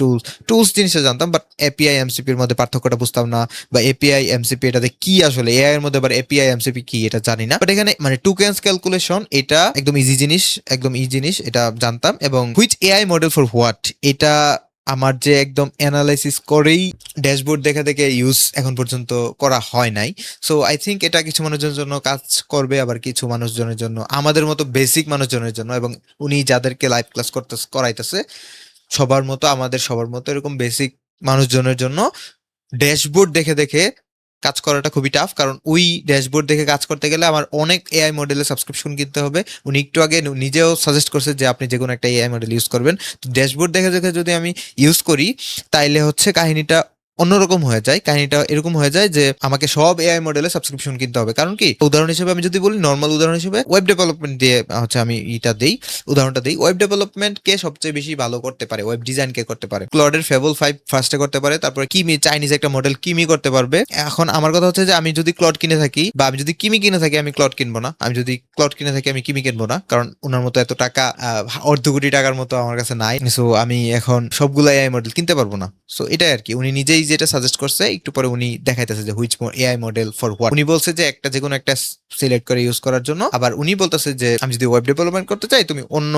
টুলস জিনিসটা জানতাম বাট এপিআই এমসিপির মধ্যে পার্থক্যটা বুঝতাম না, বা এপিআই এমসিপি এটাতে কি আসলে, এআই এর মধ্যে আবার এপিআই এমসিপি কি এটা জানি না। বাট এখানে মানে টোকেনস ক্যালকুলেশন এটা একদম ইজি জিনিস, একদম ইজি জিনিস এটা জানতাম। এবং which AI model for what এটা আমার যে একদম অ্যানালাইসিস করেই ড্যাশবোর্ড দেখে দেখে ইউজ এখন পর্যন্ত করা হয় নাই। সো আই থিঙ্ক এটা কিছু মানুষজনের জন্য কাজ করবে, আবার কিছু মানুষজনের জন্য, আমাদের মতো বেসিক মানুষজনের জন্য, এবং উনি যাদেরকে লাইভ ক্লাস করাইতেছে সবার মতো এরকম বেসিক মানুষজনের জন্য ড্যাশবোর্ড দেখে দেখে কাজ করাটা খুবই টাফ, কারণ ওই ড্যাশবোর্ড দেখে কাজ করতে গেলে আমার অনেক এআই মডেলের সাবস্ক্রিপশন কিনতে হবে। উনি একটু আগে নিজেও সাজেস্ট করছে যে আপনি যে কোনো একটা এআই মডেল ইউজ করবেন। তো ড্যাশবোর্ড দেখে দেখে যদি আমি ইউজ করি তাইলে হচ্ছে কাহিনীটা অন্যরকম হয়ে যায়। কাহিনীটা এরকম হয়ে যায় যে আমাকে সব এআই মডেলের সাবস্ক্রিপশন কিনতে হবে। কারণ কি, উদাহরণ হিসেবে আমি যদি বলি, নর্মাল উদাহরণ হিসেবে ওয়েব ডেভেলপমেন্ট দিয়ে হচ্ছে আমি উদাহরণটা দিই। ওয়েব ডেভেলপমেন্ট কে সবচেয়ে বেশি ভালো করতে পারে, ওয়েব ডিজাইন কে করতে পারে, ক্লডের ফেবল 5 ফার্স্টে করতে পারে, তারপরে কিমি চাইনিজ একটা মডেল কিমি করতে পারবে। এখন আমার কথা হচ্ছে যে আমি যদি ক্লড কিনে থাকি বা আমি যদি কিমি কিনে থাকি আমি ক্লড কিনবো না, আমি যদি ক্লড কিনে থাকি আমি কিমি কিনবো না, কারণ ওনার মতো এত টাকা অর্ধ কোটি টাকার মতো আমার কাছে নাই। সো আমি এখন সবগুলো এআই মডেল কিনতে পারবো না। সো এটাই আর কি, উনি নিজেই যেটা সাজেস্ট করছে একটু পরে উনি দেখাইতেছে যে which AI model for what. উনি বলছে যে একটা যে কোনো একটা সিলেক্ট করে ইউজ করার জন্য। আবার উনি বলতেছে যে আমি যদি ওয়েব ডেভেলপমেন্ট করতে চাই তুমি অন্য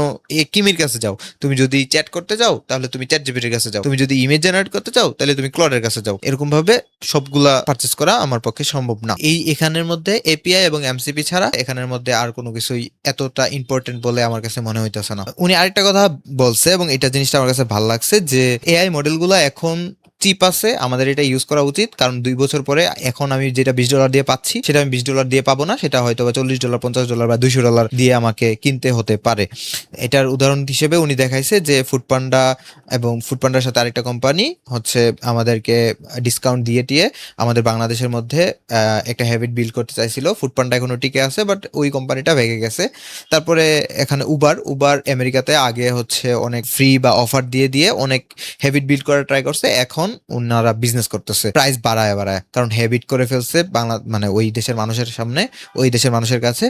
কিমির কাছে যাও, তুমি যদি চ্যাট করতে যাও তাহলে তুমি চ্যাট জিপিটির কাছে যাও, তুমি যদি ইমেজ জেনারেট করতে চাও তাহলে তুমি ক্লডের কাছে যাও। এরকম ভাবে সবগুলা পারচেস করা আমার পক্ষে সম্ভব না। এখানের মধ্যে এপিআই এবং এমসিপি ছাড়া এখানের মধ্যে আর কোনো কিছুই এতটা ইম্পর্টেন্ট বলে আমার কাছে মনে হইতেছে না। উনি আরেকটা কথা বলছে এবং এটা জিনিসটা আমার কাছে ভালো লাগছে যে এআই মডেলগুলো এখন চিপ আছে, আমাদের এটা ইউজ করা উচিত, কারণ 2 বছর পরে এখন আমি যেটা $20 দিয়ে পাচ্ছি সেটা আমি $20 দিয়ে পাবো না, সেটা হয়তো বা $40, $50 বা $200 দিয়ে আমাকে কিনতে হতে পারে। এটার উদাহরণ হিসেবে উনি দেখাইছে যে ফুডপান্ডা এবং ফুডপান্ডার সাথে আরেকটা কোম্পানি হচ্ছে আমাদেরকে ডিসকাউন্ট দিয়ে আমাদের বাংলাদেশের মধ্যে একটা হ্যাবিট বিল্ড করতে চাইছিল। ফুডপান্ডা এখনো টিকে আছে বাট ওই কোম্পানিটা ভেঙে গেছে। তারপরে এখানে উবার আমেরিকাতে আগে হচ্ছে অনেক ফ্রি বা অফার দিয়ে অনেক হ্যাবিট বিল্ড করার ট্রাই করছে, এখন ওনারা বিজনেস করতেছে প্রাইস বাড়ায়, কারণ হ্যাবিট করে ফেলছে মানে ওই দেশের মানুষের সামনে, ওই দেশের মানুষের কাছে।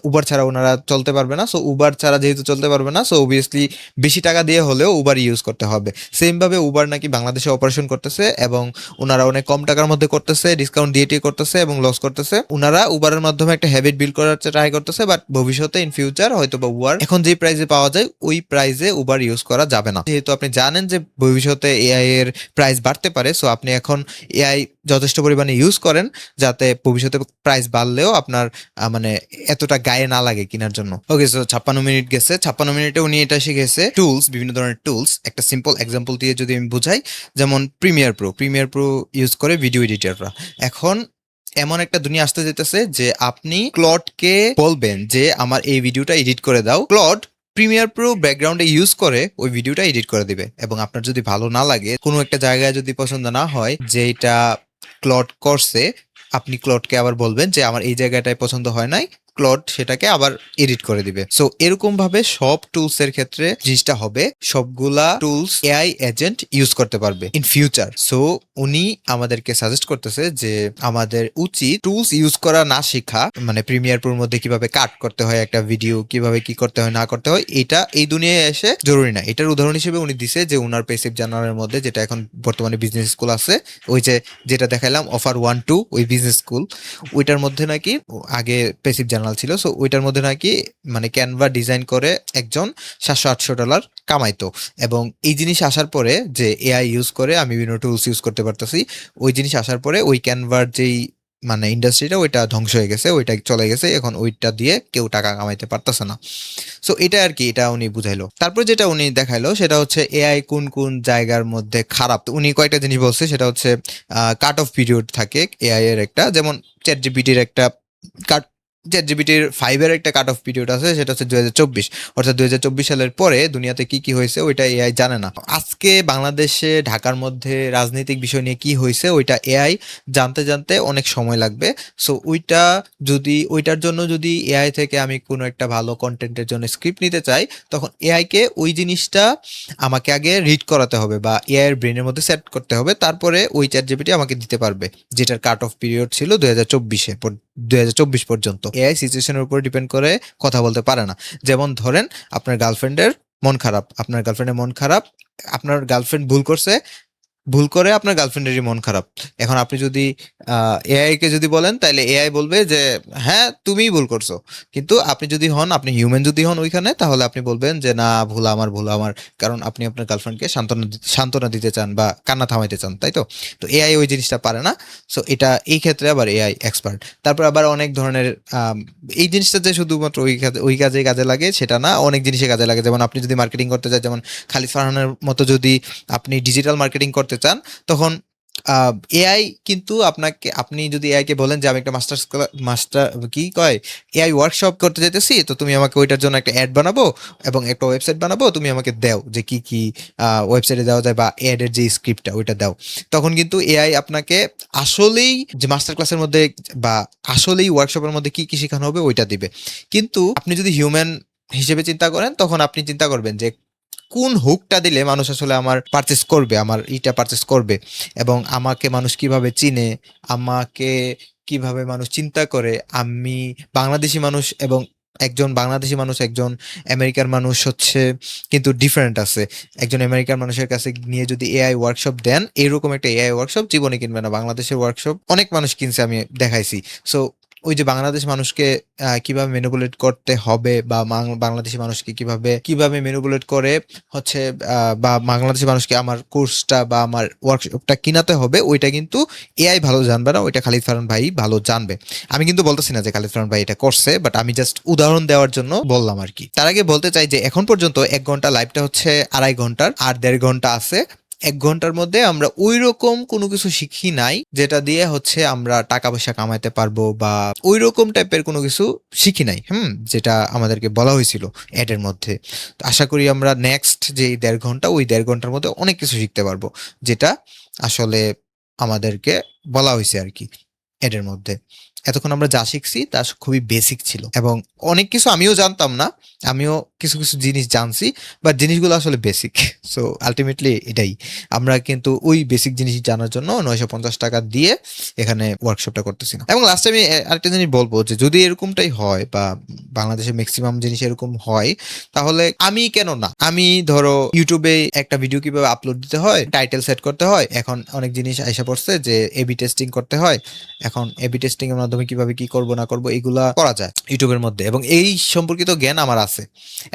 উবার ছাড়া ওনারা চলতে পারবে না। সো উবার ছাড়া যেহেতু চলতে পারবে না, সো অবভিয়াসলি বেশি টাকা দিয়ে হলেও উবার ইউজ করতে হবে। সেম ভাবে উবার নাকি বাংলাদেশে অপারেশন করতেছে এবং ওনারা অনেক কম টাকার মধ্যে করতেছে, ডিসকাউন্ট দিয়ে করতেছে এবং লস করতেছে। ওনারা উবারের মাধ্যমে একটা হ্যাবিট বিল্ড করার ট্রাই করতেছে, বাট ভবিষ্যতে ইন ফিউচার হয়তো বা উবার এখন যে প্রাইসে পাওয়া যায় ওই প্রাইসে উবার ইউজ করা যাবে না। যেহেতু আপনি জানেন যে ভবিষ্যতে এআই এর প্রাইস প্রাইস বাড়তে পারে। সো আপনি এখন এআই যথেষ্ট পরিমাণে ইউজ করেন যাতে ভবিষ্যতে প্রাইস বাড়লেও আপনার মানে এতটা গায়ে না লাগে কেনার জন্য। ওকে, সো 56 মিনিট গেছে। 56 মিনিটে উনি এটা শিখেছে টুলস, বিভিন্ন ধরনের টুলস। একটা সিম্পল এক্সাম্পল দিয়ে যদি আমি বুঝাই, যেমন প্রিমিয়ার প্রো ইউজ করে ভিডিও এডিটররা। এখন এমন একটা দুনিয়া আসতে যেতেছে যে আপনি ক্লডকে বলবেন যে আমার এই ভিডিওটা এডিট করে দাও, ক্লড প্রিমিয়ার প্রো ব্যাকগ্রাউন্ডে ইউজ করে ওই ভিডিওটা এডিট করে দিবে। এবং আপনার যদি ভালো না লাগে, কোনো একটা জায়গায় যদি পছন্দ না হয় যে এটা ক্লড করছে, আপনি ক্লডকে আবার বলবেন যে আমার এই জায়গাটায় পছন্দ হয় নাই, ক্লড সেটাকে আবার এডিট করে দিবে। সো এরকম ভাবে সব টুলস এর ক্ষেত্রে জিনিসটা হবে, সবগুলা টুলস এআই এজেন্ট ইউজ করতে পারবে ইন ফিউচার। সো উনি আমাদেরকে সাজেস্ট করতেছে যে আমাদের উচিত টুলস ইউজ করা না শেখা, মানে প্রিমিয়ার প্রোর মধ্যে কিভাবে কাট করতে হয় একটা ভিডিও, কিভাবে কি করতে হয় না করতে হয়, এটা এই দুনিয়ায় এসে জরুরি না। এটার উদাহরণ হিসেবে উনি দিছে যে উনার পেসিভ জার্নালের মধ্যে, যেটা এখন বর্তমানে বিজনেস স্কুল আছে, ওই যেটা দেখাইলাম অফার 1-2, ওই বিজনেস স্কুল, ওইটার মধ্যে নাকি আগে পেসিভ জার্নাল ছিল। সো ওইটার মধ্যে নাকি মানে ক্যানভা ডিজাইন করে একজন $700-800 কামাইতো। এবং এই জিনিস আসার পরে যে এআই ইউজ করে আমি বিভিন্ন টুলস ইউজ করতে পারতেছি, ওই জিনিস আসার পরে ওই ক্যানভার যেই মানে ইন্ডাস্ট্রিটা ওইটা ধ্বংস হয়ে গেছে, ওইটা চলে গেছে, এখন ওইটা দিয়ে কেউ টাকা কামাইতে পারতেছে না। সো এটা আর কি, এটা উনি বুঝাইলো। তারপর যেটা উনি দেখাইলো সেটা হচ্ছে এআই কোন কোন জায়গার মধ্যে খারাপ। উনি কয়েকটা জিনিস বলছে, সেটা হচ্ছে কাট অফ পিরিয়ড থাকে এআই এর একটা, যেমন চ্যাট জিপিটির একটা কাট, চ্যাট জিপিটির 5 এর একটা কাট অফ পিরিয়ড আছে, সেটা হচ্ছে 2024, অর্থাৎ 2024 সালের পরে দুনিয়াতে কি কি হয়েছে ওইটা এআই জানে না। আজকে বাংলাদেশে ঢাকার মধ্যে রাজনৈতিক বিষয় নিয়ে কি হয়েছে ওইটা এআই জানতে জানতে অনেক সময় লাগবে। সো ওইটার জন্য যদি এআই থেকে আমি কোনো একটা ভালো কন্টেন্টের জন্য স্ক্রিপ্ট নিতে চাই, তখন এআইকে ওই জিনিসটা আমাকে আগে রিড করাতে হবে বা এআই এর ব্রেনের মধ্যে সেট করতে হবে, তারপরে ওই চ্যাট জিপিটি আমাকে দিতে পারবে, যেটার কাট অফ পিরিয়ড ছিল 2024 পর্যন্ত। এআই সিচুয়েশনের উপর ডিপেন্ড করে কথা বলতে পারে না। যেমন ধরেন আপনার গার্লফ্রেন্ডের মন খারাপ, আপনার গার্লফ্রেন্ড ভুল করে আপনার গার্লফ্রেন্ডেরই মন খারাপ। এখন আপনি যদি এআই কে যদি বলেন, তাহলে এআই বলবে যে হ্যাঁ তুমিই ভুল করছো। কিন্তু আপনি হিউম্যান যদি হন ওইখানে, তাহলে আপনি বলবেন যে না, ভুল আমার, কারণ আপনি আপনার গার্লফ্রেন্ডকে সান্ত্বনা দিতে চান বা কান্না থামাইতে চান, তাই তো। তো এআই ওই জিনিসটা পারে না। সো এটা এই ক্ষেত্রে আবার এআই এক্সপার্ট। তারপর আবার অনেক ধরনের এই জিনিসটা যে শুধুমাত্র ওই কাজে লাগে সেটা না, অনেক জিনিসে কাজে লাগে। যেমন আপনি যদি মার্কেটিং করতে চান, যেমন খালিদ ফারহানের মতো যদি আপনি ডিজিটাল মার্কেটিং করতে চান, তখন এআই কিন্তু আপনি যদি এআই কে বলেন যে আমি একটা এআই ওয়ার্কশপ করতে যেতেছি, তো তুমি আমাকে ওইটার জন্য একটা অ্যাড বানাবো এবং একটা ওয়েবসাইট বানাবো, তুমি আমাকে দাও যে কি কি ওয়েবসাইটে দেওয়া যায় বা অ্যাডের যে স্ক্রিপ্টটা ওইটা দাও। তখন কিন্তু এআই আপনাকে আসলেই যে মাস্টার ক্লাসের মধ্যে বা আসলেই ওয়ার্কশপের মধ্যে কি কি শেখানো হবে ওইটা দিবে। কিন্তু আপনি যদি হিউম্যান হিসেবে চিন্তা করেন, তখন আপনি চিন্তা করবেন যে কোন হুকটা দিলে মানুষ আসলে আমার পারচেস করবে, এবং আমাকে মানুষ কিভাবে চিনে, আমাকে কিভাবে মানুষ চিন্তা করে। আমি বাংলাদেশি মানুষ এবং একজন বাংলাদেশি মানুষ, একজন আমেরিকার মানুষ হচ্ছে কিন্তু ডিফারেন্ট আছে। একজন আমেরিকান মানুষের কাছে নিয়ে যদি এআই ওয়ার্কশপ দেন, এরকম একটা এআই ওয়ার্কশপ জীবনে কিনবে না। বাংলাদেশের ওয়ার্কশপ অনেক মানুষ কিনছে, আমি দেখাইছি। সো ওই যে বাংলাদেশ মানুষকে কিভাবে ম্যানিপুলেট করতে হবে বা বাংলাদেশি মানুষকে কিভাবে ম্যানিপুলেট করে হচ্ছে বা বাংলাদেশি মানুষকে আমার কোর্সটা বা আমার ওয়ার্কশপটা কিনাতে হবে, ওইটা কিন্তু এআই ভালো জানবে না, ওইটা খালিদ ফারহান ভাই ভালো জানবে। আমি কিন্তু বলতেছি না যে খালিদ ফারহান ভাই এটা করছে, বাট আমি জাস্ট উদাহরণ দেওয়ার জন্য বললাম আর কি। তার আগে বলতে চাই যে এখন পর্যন্ত 1 ঘন্টা লাইভটা হচ্ছে 2.5 ঘন্টার, আর 1.5 ঘন্টা আছে। 1 ঘন্টার মধ্যে আমরা ওই রকম কোনো কিছু শিখি নাই যেটা দিয়ে হচ্ছে আমরা টাকা পয়সা কামাইতে পারবো, বা ওই রকম টাইপের কোনো কিছু শিখি নাই, যেটা আমাদেরকে বলা হয়েছিল এডের মধ্যে। তো আশা করি আমরা নেক্সট যে 1.5 ঘন্টা, ওই 1.5 ঘন্টার মধ্যে অনেক কিছু শিখতে পারবো, যেটা আসলে আমাদেরকে বলা হয়েছে আর কি এডের মধ্যে। এতক্ষণ আমরা যা শিখছি তা খুবই বেসিক ছিল, এবং অনেক কিছু আমিও জানতাম না, আমিও কিছু কিছু জিনিস জানছি, বাট জিনিসগুলো আসলে বেসিক। সো আলটিমেটলি এটাই, আমরা কিন্তু ওই বেসিক জিনিস জানার জন্য 950 টাকা দিয়ে এখানে ওয়ার্কশপটা করতেছি না। এবং লাস্টে আমি আরেকটা জিনিস বলবো যে যদি এরকমটাই হয় বা বাংলাদেশে ম্যাক্সিমাম জিনিস এরকম হয়, তাহলে আমি কেন না, আমি ধরো ইউটিউবে একটা ভিডিও কিভাবে আপলোড দিতে হয়, টাইটেল সেট করতে হয়, এখন অনেক জিনিস আইসা পড়ছে যে এবি টেস্টিং করতে হয়। এখন এবি টেস্টিং এর মাধ্যমে কিভাবে কি করব না করব এগুলা করা যায় ইউটিউবের মধ্যে, এবং এই সম্পর্কিত জ্ঞান আমার আছে,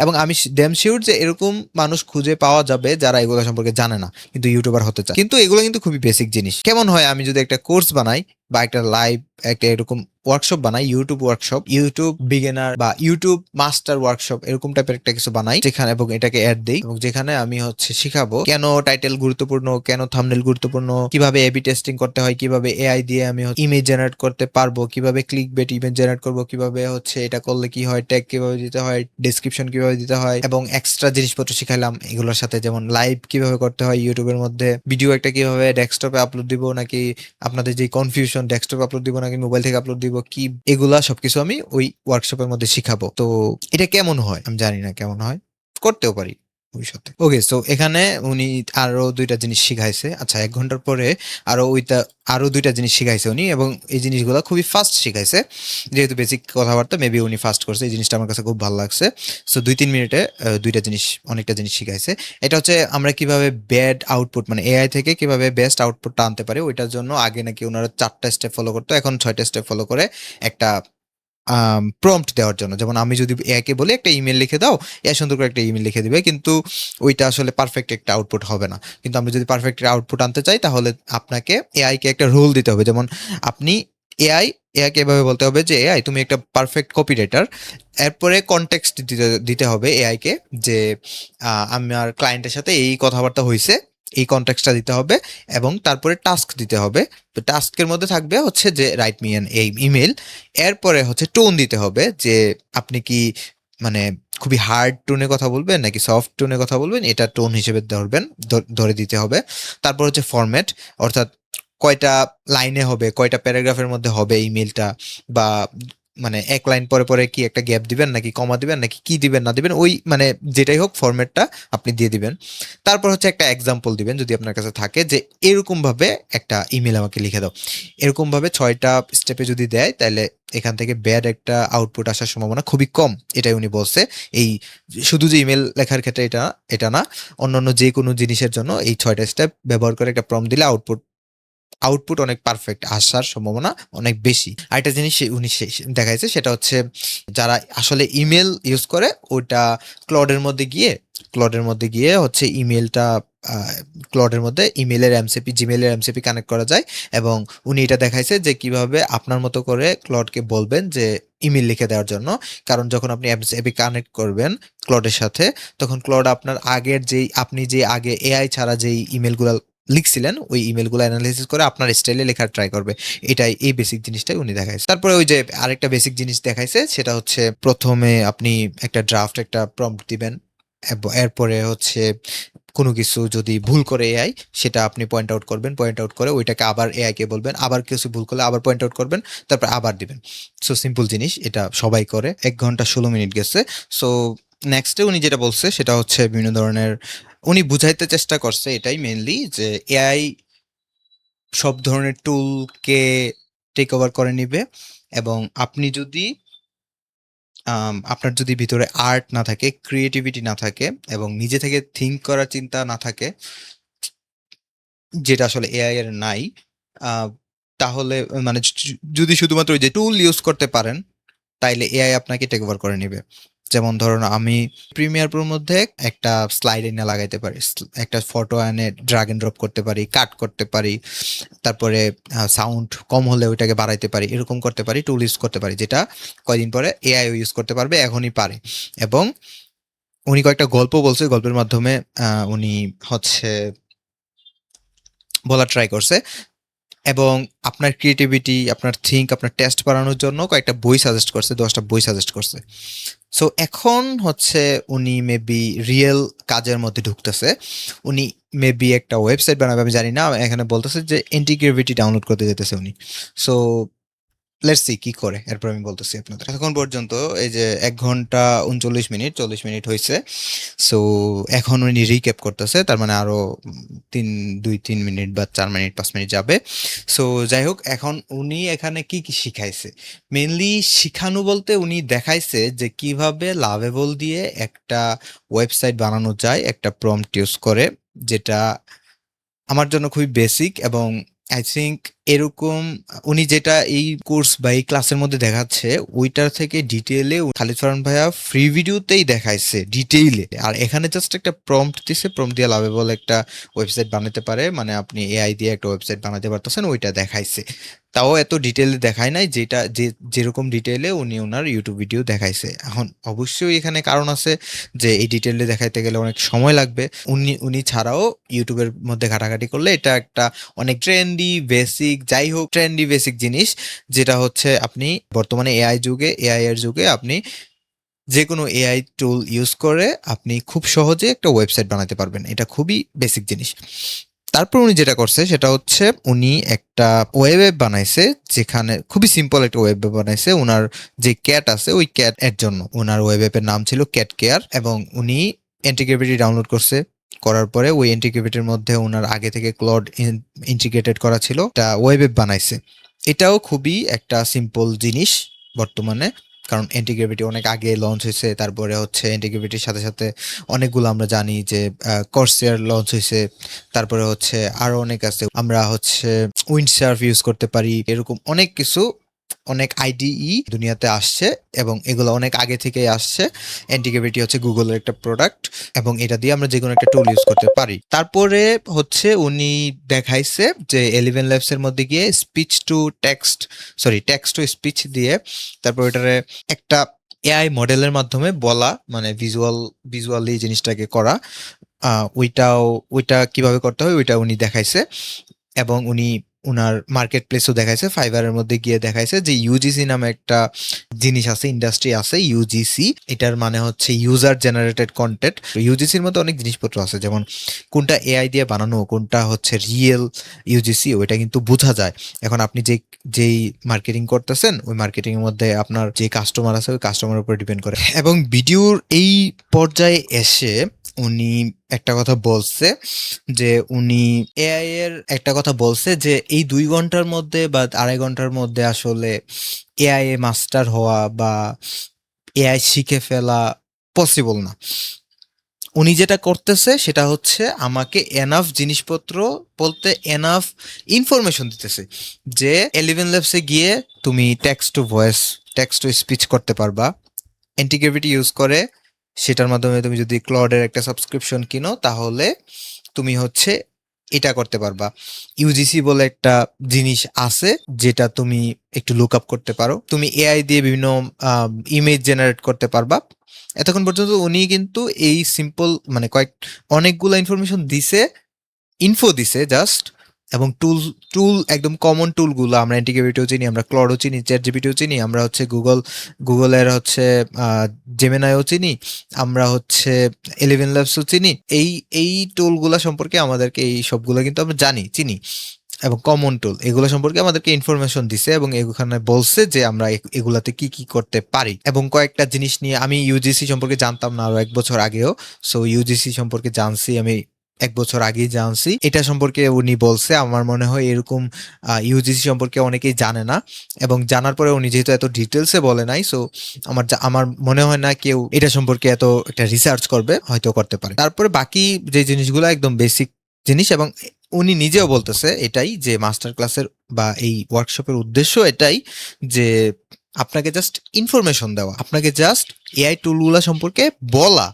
এবং আমি ড্যাম শিওর যে এরকম মানুষ খুঁজে পাওয়া যাবে যারা এগুলো সম্পর্কে জানে না কিন্তু ইউটিউবার হতে চায়। কিন্তু এগুলো কিন্তু খুবই বেসিক জিনিস। কেমন হয় আমি যদি একটা কোর্স বানাই বা একটা লাইভ একটা এরকম ওয়ার্কশপ বানাই, ইউটিউব ওয়ার্কশপ, ইউটিউব বিগিনার বা ইউটিউব মাস্টার ওয়ার্কশপ, এরকম টাইপের একটা কিছু বানাই যেখানে, এবং এটাকে অ্যাড দেই, এবং যেখানে আমি শিখাবো কেন টাইটেল গুরুত্বপূর্ণ, কেন থাম্বনেল গুরুত্বপূর্ণ, কিভাবে এবি টেস্টিং করতে হয়, কিভাবে এআই দিয়ে আমি ইমেজ জেনারেট করতে পারবো, কিভাবে ক্লিক বেট ইমেজ জেনারেট করবো, কিভাবে এটা করলে কি হয়, ট্যাগ কিভাবে দিতে হয়, ডেসক্রিপশন কিভাবে দিতে হয়, এবং এক্সট্রা জিনিসপত্র শিখাইলাম এগুলোর সাথে, যেমন লাইভ কিভাবে করতে হয় ইউটিউবের মধ্যে, ভিডিও একটা কিভাবে ডেস্কটপে আপলোড দিব, নাকি আপনাদের যে কনফিউশন ডেস্কটপে আপলোড দিব নাকি মোবাইল থেকে আপলোড দিব, কি এগুলা সবকিছু আমি ওই ওয়ার্কশপের মধ্যে শিখাবো। তো এটা কেমন হয় আমি জানি না, কেমন হয়, করতেও পারি ভবিষ্যতে। ওকে, সো এখানে উনি আরো 2টা জিনিস শিখাইছে। আচ্ছা, 1 ঘন্টার পরে আরো 2টা জিনিস শিখাইছে উনি, এবং এই জিনিসগুলো খুবই ফাস্ট শিখাইছে, যেহেতু বেসিক কথাবার্তা মেবি উনি ফাস্ট করছে। এই জিনিসটা আমার কাছে খুব ভালো লাগছে। সো 2-3 মিনিটে 2টা জিনিস, অনেকটা জিনিস শিখাইছে। এটা হচ্ছে আমরা কিভাবে ব্যাড আউটপুট, মানে এআই থেকে কিভাবে বেস্ট আউটপুটটা আনতে পারি, ওইটার জন্য আগে নাকি ওনারা 4টা স্টেপ ফলো করতো, এখন 6টা স্টেপ ফলো করে একটা প্রম্পট দেওয়ার জন্য। যেমন আমি যদি এআইকে বলি একটা ইমেল লিখে দাও, এআই সুন্দর করে একটা ইমেল লিখে দিবে, কিন্তু ওইটা আসলে পারফেক্ট একটা আউটপুট হবে না। কিন্তু আমরা যদি পারফেক্ট আউটপুট আনতে চাই তাহলে আপনাকে এআইকে একটা রোল দিতে হবে। যেমন আপনি এআইকে এভাবে বলতে হবে যে এআই তুমি একটা পারফেক্ট কপি রাইটার। এরপরে কনটেক্সট দিতে হবে এআইকে যে আমার ক্লায়েন্টের সাথে এই কথাবার্তা হয়েছে, এই কনটেক্সটটা দিতে হবে, এবং তারপরে টাস্ক দিতে হবে। তো টাস্কের মধ্যে থাকবে যে রাইট মি অ্যান ইমেল। এরপরে টোন দিতে হবে যে আপনি কি মানে খুবই হার্ড টোনে কথা বলবেন নাকি সফট টোনে কথা বলবেন, এটা টোন হিসেবে ধরে দিতে হবে। তারপর ফরম্যাট, অর্থাৎ কয়টা লাইনে হবে, কয়টা প্যারাগ্রাফের মধ্যে হবে ইমেলটা, বা মানে 1 লাইন পরে পরে কি একটা গ্যাপ দিবেন নাকি কমা দিবেন নাকি কি দিবেন না দিবেন, ওই মানে যেটাই হোক ফরম্যাটটা আপনি দিয়ে দিবেন। তারপর একটা এক্সাম্পল দিবেন যদি আপনার কাছে থাকে, যে এরকম ভাবে একটা ইমেল আমাকে লিখে দাও। এরকম ভাবে 6টা স্টেপে যদি দেয় তাহলে এখান থেকে ব্যাড একটা আউটপুট আসার সম্ভাবনা খুবই কম, এটাই উনি বলছে। এই শুধু যে ইমেল লেখার ক্ষেত্রে এটা না, অন্যান্য যে কোনো জিনিসের জন্য এই 6টা স্টেপ ব্যবহার করে একটা প্রম্পট দিলে আউটপুট অনেক পারফেক্ট আসার সম্ভাবনা অনেক বেশি। আরেকটা জিনিস উনি দেখাইছে, সেটা যারা আসলে ইমেল ইউজ করে ওটা ক্লডের মধ্যে গিয়ে ইমেলটা ক্লডের মধ্যে ইমেলের এমসিপি, জিমেলের এমসিপি কানেক্ট করা যায়, এবং উনি এটা দেখাইছে যে কিভাবে আপনার মতো করে ক্লডকে বলবেন যে ইমেল লিখে দেওয়ার জন্য। কারণ যখন আপনি এমসিপি কানেক্ট করবেন ক্লডের সাথে, তখন ক্লড আপনার আপনি যে আগে এআই ছাড়া যেই ইমেলগুলো লিখছিলেন ওই ইমেলগুলো অ্যানালাইসিস করে আপনার স্টাইলে লেখার ট্রাই করবে। এই বেসিক জিনিসটাই উনি দেখাইছে। তারপরে ওই যে আরেকটা বেসিক জিনিস দেখাইছে, সেটা প্রথমে আপনি একটা ড্রাফট, একটা প্রম্পট দিবেন, এরপরে কোনো কিছু যদি ভুল করে এআই সেটা আপনি পয়েন্ট আউট করবেন, পয়েন্ট আউট করে ওইটাকে আবার এআই কে বলবেন, আবার কিছু ভুল করলে আবার পয়েন্ট আউট করবেন, তারপর আবার দিবেন। সো সিম্পল জিনিস, এটা সবাই করে। 1 ঘন্টা 16 মিনিট গেছে। সো নেক্সটে উনি যেটা বলছে সেটা বিভিন্ন ধরনের, উনি বুঝাইতে চেষ্টা করছে এটাই মেইনলি, যে এআই সব ধরনের টুলকে টেক ওভার করে নিবে, এবং আপনি যদি আপনার যদি ভিতরে আর্ট না থাকে, ক্রিয়েটিভিটি না থাকে, এবং নিজে থেকে থিঙ্ক করার চিন্তা না থাকে, যেটা আসলে এআই এর নাই, আহ, তাহলে মানে যদি শুধুমাত্র ওই যে টুল ইউজ করতে পারেন, তাইলে এআই আপনাকে টেক ওভার করে নিবে। যেমন ধরুন আমি প্রিমিয়ার প্রোর মধ্যে একটা স্লাইড এনে লাগাইতে পারি, একটা ফটো এনে ড্রাগ এন্ড ড্রপ করতে পারি, কাট করতে পারি, তারপরে সাউন্ড কম হলে ওইটাকে বাড়াইতে পারি, এরকম করতে পারি, টুল ইউজ করতে পারি, যেটা কয়দিন পরে এআই ইউজ করতে পারবে, এখনই পারে। এবং উনি কয়েকটা গল্প বলছে, গল্পের মাধ্যমে উনি বলার ট্রাই করছে, এবং আপনার ক্রিয়েটিভিটি, আপনার আপনার টেস্ট বাড়ানোর জন্য কয়েকটা বই সাজেস্ট করছে, 10টা বই সাজেস্ট করছে। সো এখন উনি মেবি রিয়েল কাজের মধ্যে ঢুকতেছে। উনি মেবি একটা ওয়েবসাইট বানাবে, আমি জানি না। এখানে বলতেছে যে এন্টিগ্রেভিটি ডাউনলোড করতে যেতেছে উনি। সো লেটস সি কি করে, এরপর আমি বলতেছি আপনাদের। এখন পর্যন্ত এই যে 1 ঘন্টা 39 মিনিট 40 মিনিট হয়েছে। সো এখন উনি রিক্যাপ করতেছে, তার মানে আরো 2-3 মিনিট বা 4 মিনিট 5 মিনিট যাবে। সো যাই হোক, এখন উনি এখানে কি কি শিখাইছে, মেনলি শিখানো বলতে উনি দেখাইছে যে কিভাবে লাভেবল দিয়ে একটা ওয়েবসাইট বানানো যায় একটা প্রম্পট ইউজ করে, যেটা আমার জন্য খুবই বেসিক, এবং আই থিংক এরকম উনি যেটা এই কোর্স বা এই ক্লাসের মধ্যে দেখাচ্ছে ওইটার থেকে ডিটেইলে খালিদ ফারহান ভাইয়া ফ্রি ভিডিওতেই দেখাইছে ডিটেইলে। আর এখানে জাস্ট একটা প্রম্পট দিছে, প্রম্পট দিয়ে লাভেবল একটা ওয়েবসাইট বানাতে পারে, মানে আপনি এআই দিয়ে একটা ওয়েবসাইট বানাতে পারতেছেন, ওইটা দেখাইছে। তাও এত ডিটেইলে দেখায় নাই যেটা যেরকম ডিটেইলে উনি ওনার ইউটিউব ভিডিও দেখাইছে। এখন অবশ্যই এখানে কারণ আছে যে এই ডিটেইলে দেখাইতে গেলে অনেক সময় লাগবে। উনি উনি ছাড়াও ইউটিউবের মধ্যে ঘাটাঘাটি করলে এটা একটা অনেক ট্রেন্ডি বেসিক, যাই হোক ট্রেন্ডি বেসিক জিনিস, যেটা হচ্ছে আপনি বর্তমানে এআই এর যুগে আপনি যে কোনো এআই টুল ইউজ করে আপনি খুব সহজে একটা ওয়েবসাইট বানাতে পারবেন। এটা খুবই বেসিক জিনিস। তারপর উনি যেটা করছে সেটা হচ্ছে উনি একটা ওয়েব অ্যাপ বানাইছে, যেখানে খুবই সিম্পল একটা ওয়েব অ্যাপ বানাইছে ওনার যে ক্যাট আছে ওই ক্যাট এর জন্য। ওনার ওয়েব অ্যাপের নাম ছিল ক্যাট কেয়ার, এবং উনি এন্টিগ্রেভিটি ডাউনলোড করছে। করার পরে ওই এন্টিগ্রেভিটির মধ্যে ওনার আগে থেকে ক্লড ইন্টিগ্রেটেড করা ছিল, একটা ওয়েব অ্যাপ বানাইছে। এটাও খুবই একটা সিম্পল জিনিস বর্তমানে, কারণ এন্টিগ্রেভিটি অনেক আগে লঞ্চ হয়েছে। তারপরে হচ্ছে এন্টিগ্রেভিটির সাথে সাথে অনেকগুলো আমরা জানি যে কর্সেয়ার লঞ্চ হয়েছে, তারপরে হচ্ছে আরো অনেক আছে। আমরা হচ্ছে উইন্ডসার্ফ ইউজ করতে পারি, এরকম অনেক কিছু, অনেক আইডিই দুনিয়াতে আসছে এবং এগুলো অনেক আগে থেকেই আসছে। অ্যান্টিগ্রেভিটি হচ্ছে গুগলের একটা প্রোডাক্ট এবং এটা দিয়ে আমরা যে কোনো একটা টুল ইউজ করতে পারি। তারপরে হচ্ছে উনি দেখাইছে যে 11 ল্যাবস এর মধ্যে গিয়ে speech to text, sorry text to speech দিয়ে তারপর এটারে একটা এআই মডেলের মাধ্যমে বলা, মানে ভিজুয়ালি জিনিসটাকে করা, ওইটা কিভাবে করতে হয় ওইটা উনি দেখাইছে। এবং উনি উনার মার্কেট প্লেসও দেখাইছে, ফাইবারের মধ্যে গিয়ে দেখাইছে যে ইউজিসি নামে একটা জিনিস আছে, ইন্ডাস্ট্রি আছে ইউজিসি। এটার মানে হচ্ছে ইউজার জেনারেটেড কন্টেন্ট। ইউজিসির মধ্যে অনেক জিনিসপত্র আছে, যেমন কোনটা এআই দিয়ে বানানো, কোনটা হচ্ছে রিয়েল ইউজিসি, ওইটা কিন্তু বোঝা যায়। এখন আপনি যেই মার্কেটিং করতেছেন ওই মার্কেটিং এর মধ্যে আপনার যে কাস্টমার আছে ওই কাস্টমারের উপর ডিপেন্ড করে। এবং ভিডিওর এই পর্যায়ে এসে উনি একটা কথা বলছে যে উনি এআই এর একটা কথা বলছে যে এই 2 ঘন্টার মধ্যে বা 2.5 ঘন্টার মধ্যে আসলে এআই এ মাস্টার হওয়া বা এআই শিখে ফেলা পসিবল না। উনি যেটা করতেছে সেটা হচ্ছে আমাকে এনাফ জিনিসপত্র বলতে এনাফ ইনফরমেশন দিতেছে যে 11 ল্যাবসে গিয়ে তুমি text to voice, text to speech করতে পারবা এন্টিগ্রেভিটি ইউজ করে। সেটার মাধ্যমে তুমি যদি ক্লডের একটা সাবস্ক্রিপশন কিনো তাহলে তুমি হচ্ছে এটা করতে পারবা। ইউজিসি বলে একটা জিনিস আছে যেটা তুমি একটু লুক আপ করতে পারো। তুমি এআই দিয়ে বিভিন্ন ইমেজ জেনারেট করতে পারবা। এতক্ষণ পর্যন্ত উনি কিন্তু এই সিম্পল মানে অনেকগুলো ইনফরমেশন দিছে, ইনফো দিছে জাস্ট। এবং টুল একদম কমন টুলগুলো আমরা এন্টিগ্রেভিটিও চিনি, আমরা ক্লডও চিনি, চ্যাট জিপিটিও চিনি, আমরা হচ্ছে গুগলের হচ্ছে জেমিনাইও চিনি, আমরা হচ্ছে 11 ল্যাবসও চিনি। এই টুলগুলো সম্পর্কে আমাদেরকে, এই সবগুলো কিন্তু আমরা চিনি এবং কমন টুল এগুলো সম্পর্কে আমাদেরকে ইনফরমেশন দিছে এবং এখানে বলছে যে আমরা এগুলাতে কি কি করতে পারি। এবং কয়েকটা জিনিস নিয়ে আমি ইউজিসি সম্পর্কে জানতাম না আরো 1 বছর আগেও, সো ইউজিসি সম্পর্কে জানছি আমি 1 বছর আগেই জানছি। এটা সম্পর্কে উনি বলছে, আমার মনে হয় এরকম ইউজিসি সম্পর্কে অনেকেই জানে না এবং জানার পরে উনি যেহেতু এত ডিটেলসে বলে নাই, সো আমার মনে হয় না কেউ এটা সম্পর্কে এত একটা রিসার্চ করবে, হয়তো করতে পারে। তারপরে বাকি যে জিনিসগুলো একদম বেসিক জিনিস, এবং উনি নিজেও বলতেছে এটাই যে মাস্টার ক্লাসের বা এই ওয়ার্কশপের উদ্দেশ্য এটাই যে আপনাকে জাস্ট ইনফরমেশন দেওয়া, আপনাকে জাস্ট এআই টুলগুলো সম্পর্কে বলা